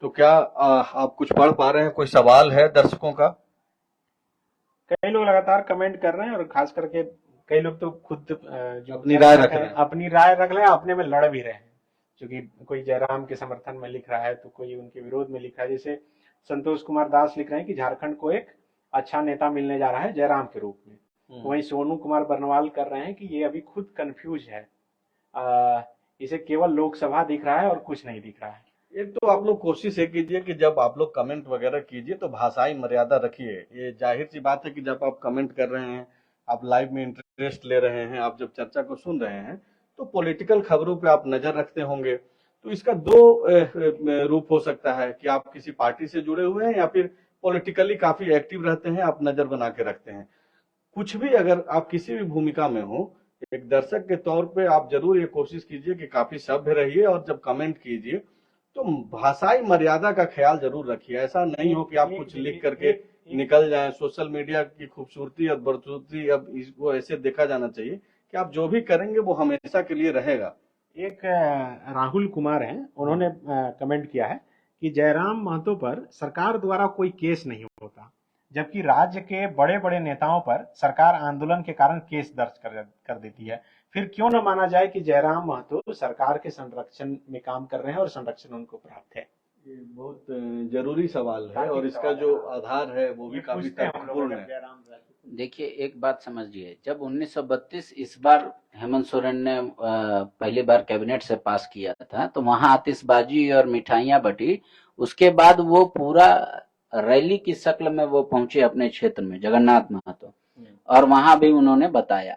तो क्या आप कुछ पढ़ पा रहे हैं? कोई सवाल है दर्शकों का? कई लोग लगातार कमेंट कर रहे हैं और खास करके कई लोग तो खुद जो अपनी राय रख रहे हैं, अपनी राय रख रहे हैं, अपने में लड़ भी रहे हैं। क्योंकि कोई जयराम के समर्थन में लिख रहा है तो कोई उनके विरोध में लिख रहा है। जैसे संतोष कुमार दास लिख रहे हैं कि झारखंड को एक अच्छा नेता मिलने जा रहा है जयराम के रूप में। वहीं सोनू कुमार बरनवाल कर रहे हैं कि ये अभी खुद कंफ्यूज है, इसे केवल लोकसभा दिख रहा है और कुछ नहीं दिख रहा है। एक तो आप लोग कोशिश ये कीजिए कि जब आप लोग कमेंट वगैरह कीजिए तो भाषाई मर्यादा रखिए। ये जाहिर सी बात है कि जब आप कमेंट कर रहे हैं, आप लाइव में इंटरेस्ट ले रहे हैं, आप जब चर्चा को सुन रहे हैं, तो पॉलिटिकल खबरों पे आप नजर रखते होंगे। तो इसका 2 रूप हो सकता है कि आप किसी पार्टी से जुड़े हुए हैं या फिर पॉलिटिकली काफी एक्टिव रहते हैं, आप नजर बना के रखते हैं। कुछ भी अगर आप किसी भी भूमिका में हो, एक दर्शक के तौर पे आप जरूर ये कोशिश कीजिए कि काफी सभ्य रहिए और जब कमेंट कीजिए तो भाषाई मर्यादा का ख्याल जरूर रखिए। ऐसा नहीं हो कि आप कुछ लिख करके निकल जाएं। सोशल मीडिया की खूबसूरती और बदसूरती अब इसको ऐसे देखा जाना चाहिए कि आप जो भी करेंगे वो हमेशा के लिए रहेगा। एक राहुल कुमार हैं, उन्होंने कमेंट किया है कि जयराम महतो पर सरकार द्वारा कोई केस नहीं होता, जबकि राज्य के बड़े बड़े नेताओं पर सरकार आंदोलन के कारण केस दर्ज कर देती है। फिर क्यों न माना जाए कि जयराम महतो सरकार के संरक्षण में काम कर रहे हैं और संरक्षण उनको प्राप्त है। ये बहुत जरूरी सवाल है और इसका जो आधार है वो भी काफी तर्कपूर्ण है। देखिए एक बात समझिए, जब 1932 इस बार हेमंत सोरेन ने पहली बार कैबिनेट से पास किया था तो वहां आतिशबाजी और मिठाइयां बटी। उसके बाद वो पूरा रैली की शक्ल में वो पहुंचे अपने क्षेत्र में, जगन्नाथ महतो, और वहां भी उन्होंने बताया।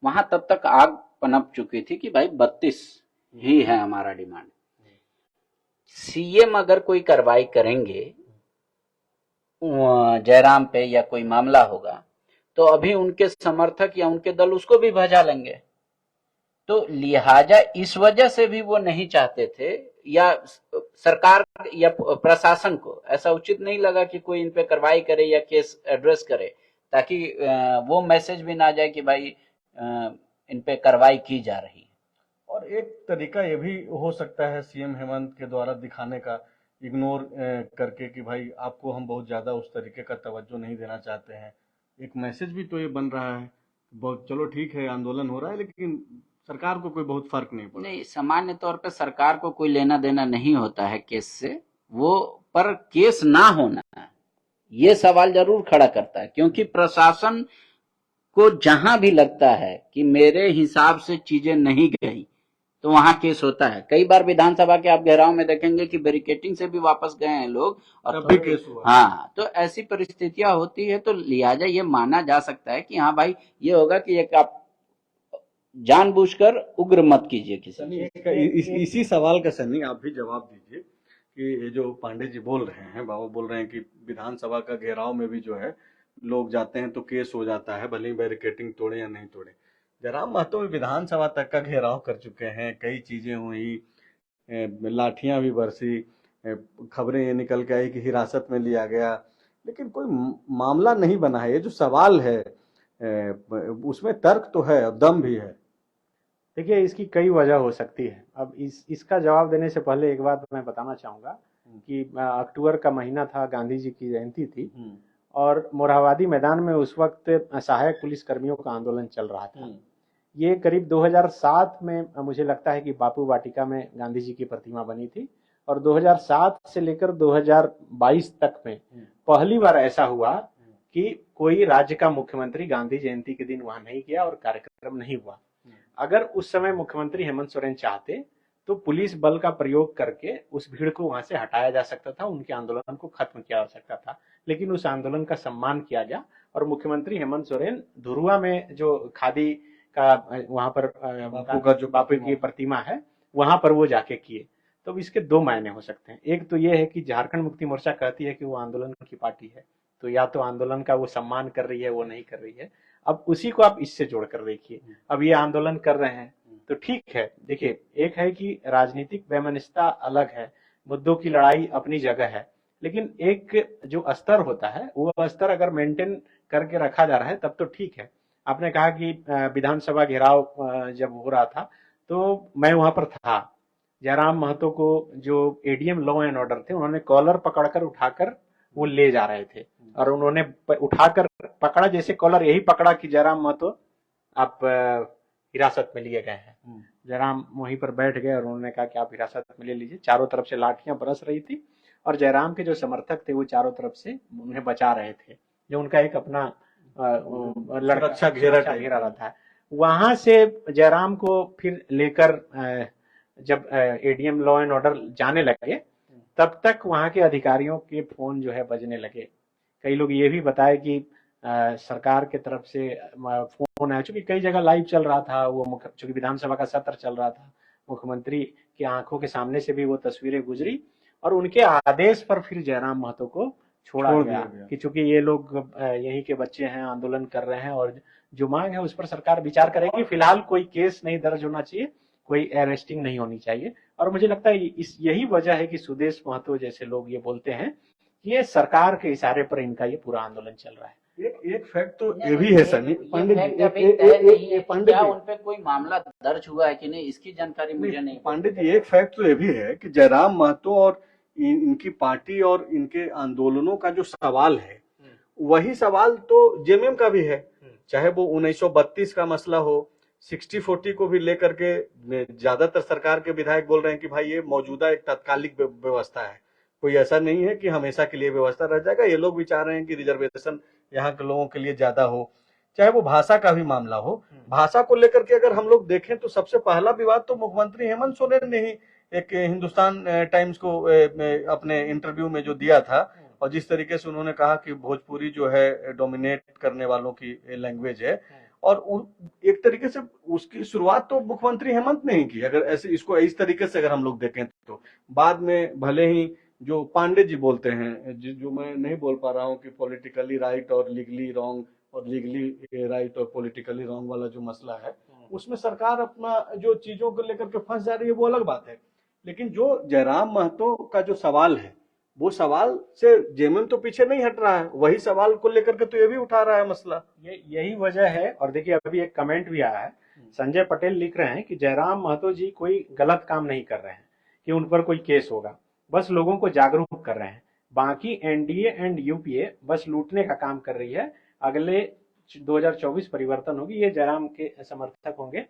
वहां तब तक आग पनप चुकी थी कि भाई 32 ही है हमारा डिमांड। सीएम अगर कोई कार्रवाई करेंगे जयराम पे या कोई मामला होगा तो अभी उनके समर्थक या उनके दल उसको भी भजा लेंगे। तो लिहाजा इस वजह से भी वो नहीं चाहते थे, या सरकार या प्रशासन को ऐसा उचित नहीं लगा कि कोई इन पे कार्रवाई करे या केस एड्रेस करे, ताकि वो मैसेज भी ना जाए कि भाई इन पे कार्रवाई की जा रही है। और एक तरीका ये भी हो सकता है सीएम हेमंत के द्वारा दिखाने का, इग्नोर करके कि भाई आपको हम बहुत ज्यादा उस तरीके का तवज्जो नहीं देना चाहते हैं। एक मैसेज भी तो ये बन रहा है, बहुत चलो ठीक है आंदोलन हो रहा है लेकिन सरकार को कोई बहुत फर्क नहीं पड़ा। नहीं, सामान्य तौर पे सरकार को कोई लेना देना नहीं होता है केस से, वो पर केस ना होना ये सवाल जरूर खड़ा करता है, क्योंकि प्रशासन को जहां भी लगता है कि मेरे हिसाब से चीजें नहीं गई तो वहां केस होता है। कई बार विधानसभा के आप घेराव में देखेंगे कि बैरिकेटिंग से भी वापस गए हैं लोग, और तब भी केस हुआ। हाँ, तो ऐसी परिस्थितियां होती है। तो लिहाजा ये माना जा सकता है कि हाँ भाई ये होगा कि एक आप जानबूझकर उग्र मत कीजिए किसी सनी, इसी सवाल का सनी आप भी जवाब दीजिए कि ये जो पांडे जी बोल रहे हैं, बाबा बोल रहे हैं कि विधानसभा का घेराव में भी जो है लोग जाते हैं तो केस हो जाता है, भले ही बैरिकेटिंग तोड़े या नहीं तोड़े। जयराम महतो विधानसभा तक का घेराव कर चुके हैं, कई चीजें हुई, लाठियां भी बरसी, खबरें ये निकल के आई कि हिरासत में लिया गया, लेकिन कोई मामला नहीं बना है। ये जो सवाल है उसमें तर्क तो है और दम भी है। देखिए, इसकी कई वजह हो सकती है। अब इसका जवाब देने से पहले एक बात मैं बताना चाहूंगा कि अक्टूबर का महीना था, गांधी जी की जयंती थी, और मोरहाबादी मैदान में उस वक्त सहायक पुलिस कर्मियों का आंदोलन चल रहा था। ये करीब 2007 में मुझे लगता है कि बापू वाटिका में गांधी जी की प्रतिमा बनी थी, और 2007 से लेकर 2022 तक में पहली बार ऐसा हुआ कि कोई राज्य का मुख्यमंत्री गांधी जयंती के दिन वहां नहीं गया और कार्यक्रम नहीं हुआ। अगर उस समय मुख्यमंत्री हेमंत सोरेन चाहते तो पुलिस बल का प्रयोग करके उस भीड़ को वहां से हटाया जा सकता था, उनके आंदोलन को खत्म किया जा सकता था, लेकिन उस आंदोलन का सम्मान किया गया और मुख्यमंत्री हेमंत सोरेन धुरुआ में जो खादी का वहां पर बापू की प्रतिमा है वहां पर वो जाके किए। तो इसके दो मायने हो सकते हैं। एक तो ये है कि झारखंड मुक्ति मोर्चा कहती है कि वो आंदोलन की पार्टी है, तो या तो आंदोलन का वो सम्मान कर रही है, वो नहीं कर रही है। अब उसी को आप इससे जोड़कर देखिए, अब ये आंदोलन कर रहे हैं तो ठीक है। देखिए, एक है कि राजनीतिक वैमनस्यता अलग है, मुद्दों की लड़ाई अपनी जगह है, लेकिन एक जो स्तर होता है वो स्तर अगर मेंटेन करके रखा जा रहा है तब तो ठीक है। आपने कहा कि विधानसभा घेराव जब हो रहा था तो मैं वहां पर था। जयराम महतो को जो एडीएम लॉ एंड ऑर्डर थे उन्होंने कॉलर पकड़कर उठाकर वो ले जा रहे थे, और उन्होंने उठाकर पकड़ा, जैसे कॉलर यही पकड़ा कि जयराम महतो आप हिरासत में लिए गए हैं। जयराम वहीं पर बैठ गए और उन्होंने कहा कि आप हिरासत में ले लीजिए। चारों तरफ से लाठियां बरस रही थी और जयराम के जो समर्थक थे वो चारों तरफ से उन्हें बचा रहे थे, जो उनका एक अपना लड़का घेरा रहा था। वहां से जयराम को फिर लेकर जब एडीएम लॉ एंड ऑर्डर जाने लगे तब तक वहां के अधिकारियों के फोन जो है बजने लगे। कई लोग ये भी बताए कि सरकार के तरफ से फोन आया, चूंकि कई जगह लाइव चल रहा था वो, चूंकि विधानसभा का सत्र चल रहा था, मुख्यमंत्री की आंखों के सामने से भी वो तस्वीरें गुजरी और उनके आदेश पर फिर जयराम महतो को छोड़ गया कि चूंकि ये लोग यहीं के बच्चे हैं, आंदोलन कर रहे हैं और जो मांग है उस पर सरकार विचार करेगी। फिलहाल कोई केस नहीं दर्ज होना चाहिए, कोई अरेस्टिंग नहीं होनी चाहिए। और मुझे लगता है यही वजह है कि सुदेश महतो जैसे लोग ये बोलते हैं, ये सरकार के इशारे पर इनका ये पूरा आंदोलन चल रहा है। एक फैक्ट तो ये भी है सनी पांडे क्या उन पे कोई मामला दर्ज हुआ है कि नहीं, इसकी जानकारी मुझे नहीं। पांडे जी, एक फैक्ट तो ये भी है कि जयराम महतो और इनकी पार्टी और इनके आंदोलनों का जो सवाल है वही सवाल तो जेएमएम का भी है, चाहे वो 1932 का मसला हो, 60-40 को भी लेकर के ज्यादातर सरकार के विधायक बोल रहे हैं कि भाई ये मौजूदा एक तात्कालिक व्यवस्था है, कोई ऐसा नहीं है कि हमेशा के लिए व्यवस्था रह जाएगा। ये लोग भी चाह रहे हैं कि रिजर्वेशन यहाँ के लोगों के लिए ज्यादा हो, चाहे वो भाषा का भी मामला हो। भाषा को लेकर के अगर हम लोग देखें तो सबसे पहला विवाद तो मुख्यमंत्री हेमंत सोरेन ने ही एक हिंदुस्तान टाइम्स को अपने इंटरव्यू में जो दिया था, और जिस तरीके से उन्होंने कहा कि भोजपुरी जो है डोमिनेट करने वालों की लैंग्वेज है, और एक तरीके से उसकी शुरुआत तो मुख्यमंत्री हेमंत ने ही की। अगर ऐसे इसको इस तरीके से अगर हम लोग देखें तो बाद में भले ही जो पांडे जी बोलते हैं, जो मैं नहीं बोल पा रहा हूँ कि पॉलिटिकली राइट और लीगली रॉन्ग और लीगली राइट और पॉलिटिकली रॉन्ग वाला जो मसला है, उसमें सरकार अपना जो चीजों को लेकर के फंस जा रही है वो अलग बात है। लेकिन जो जयराम महतो का जो सवाल है, वो सवाल से जेएमएम तो पीछे नहीं हट रहा है, वही सवाल को लेकर के तो ये भी उठा रहा है मसला। यही वजह है। और देखिए अभी एक कमेंट भी आया है, संजय पटेल लिख रहे हैं कि जयराम महतो जी कोई गलत काम नहीं कर रहे हैं कि उन पर कोई केस होगा, बस लोगों को जागरूक कर रहे हैं। बाकी एनडीए एंड यूपीए बस लूटने का काम कर रही है। अगले 2024 परिवर्तन होगी, ये जयराम के समर्थक होंगे।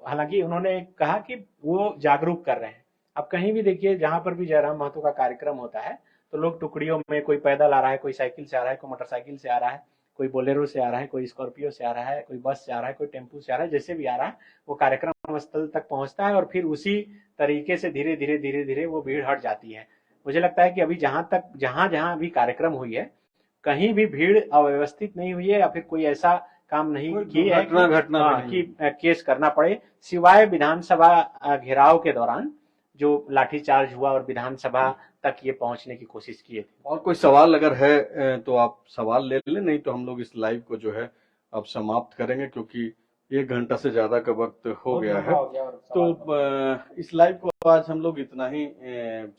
हालांकि उन्होंने कहा कि वो जागरूक कर रहे हैं। अब कहीं भी देखिए जहां पर भी जयराम महतो का कार्यक्रम होता है तो लोग टुकड़ियों में, कोई पैदल आ रहा है, कोई साइकिल से आ रहा है, कोई मोटरसाइकिल से आ रहा है, कोई बोलेरो से आ रहा है, कोई स्कॉर्पियो से आ रहा है, कोई बस से आ रहा है, कोई टेम्पू से आ रहा है, जैसे भी आ रहा है वो कार्यक्रम स्थल तक पहुंचता है और फिर उसी तरीके से धीरे धीरे वो भीड़ हट जाती है। मुझे लगता है कि अभी जहां भी कार्यक्रम हुई है, कहीं भी भीड़ अव्यवस्थित नहीं हुई है या फिर कोई ऐसा काम नहीं किया है कि केस करना पड़े, सिवाय विधानसभा घेराव के दौरान जो लाठीचार्ज हुआ और विधानसभा तक ये पहुंचने की कोशिश की थी। और कोई सवाल अगर है तो आप सवाल ले लें, नहीं तो हम लोग इस लाइव को जो है अब समाप्त करेंगे, क्योंकि 1 घंटा से ज्यादा का वक्त हो गया है। तो इस लाइव को आज हम लोग इतना ही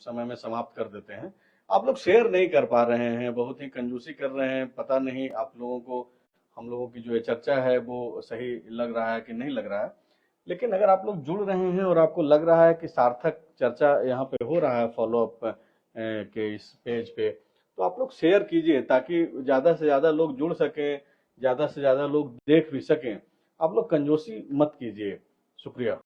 समय में समाप्त कर देते हैं। आप लोग शेयर नहीं कर पा रहे हैं, बहुत ही कंजूसी कर रहे हैं, पता नहीं आप लोगों को हम लोगों की जो ये चर्चा है वो सही लग रहा है कि नहीं लग रहा है। लेकिन अगर आप लोग जुड़ रहे हैं और आपको लग रहा है कि सार्थक चर्चा यहाँ पे हो रहा है फॉलोअप के इस पेज पे, तो आप लोग शेयर कीजिए ताकि ज्यादा से ज्यादा लोग जुड़ सकें, ज्यादा से ज्यादा लोग देख भी सकें। आप लोग कंजूसी मत कीजिए। शुक्रिया।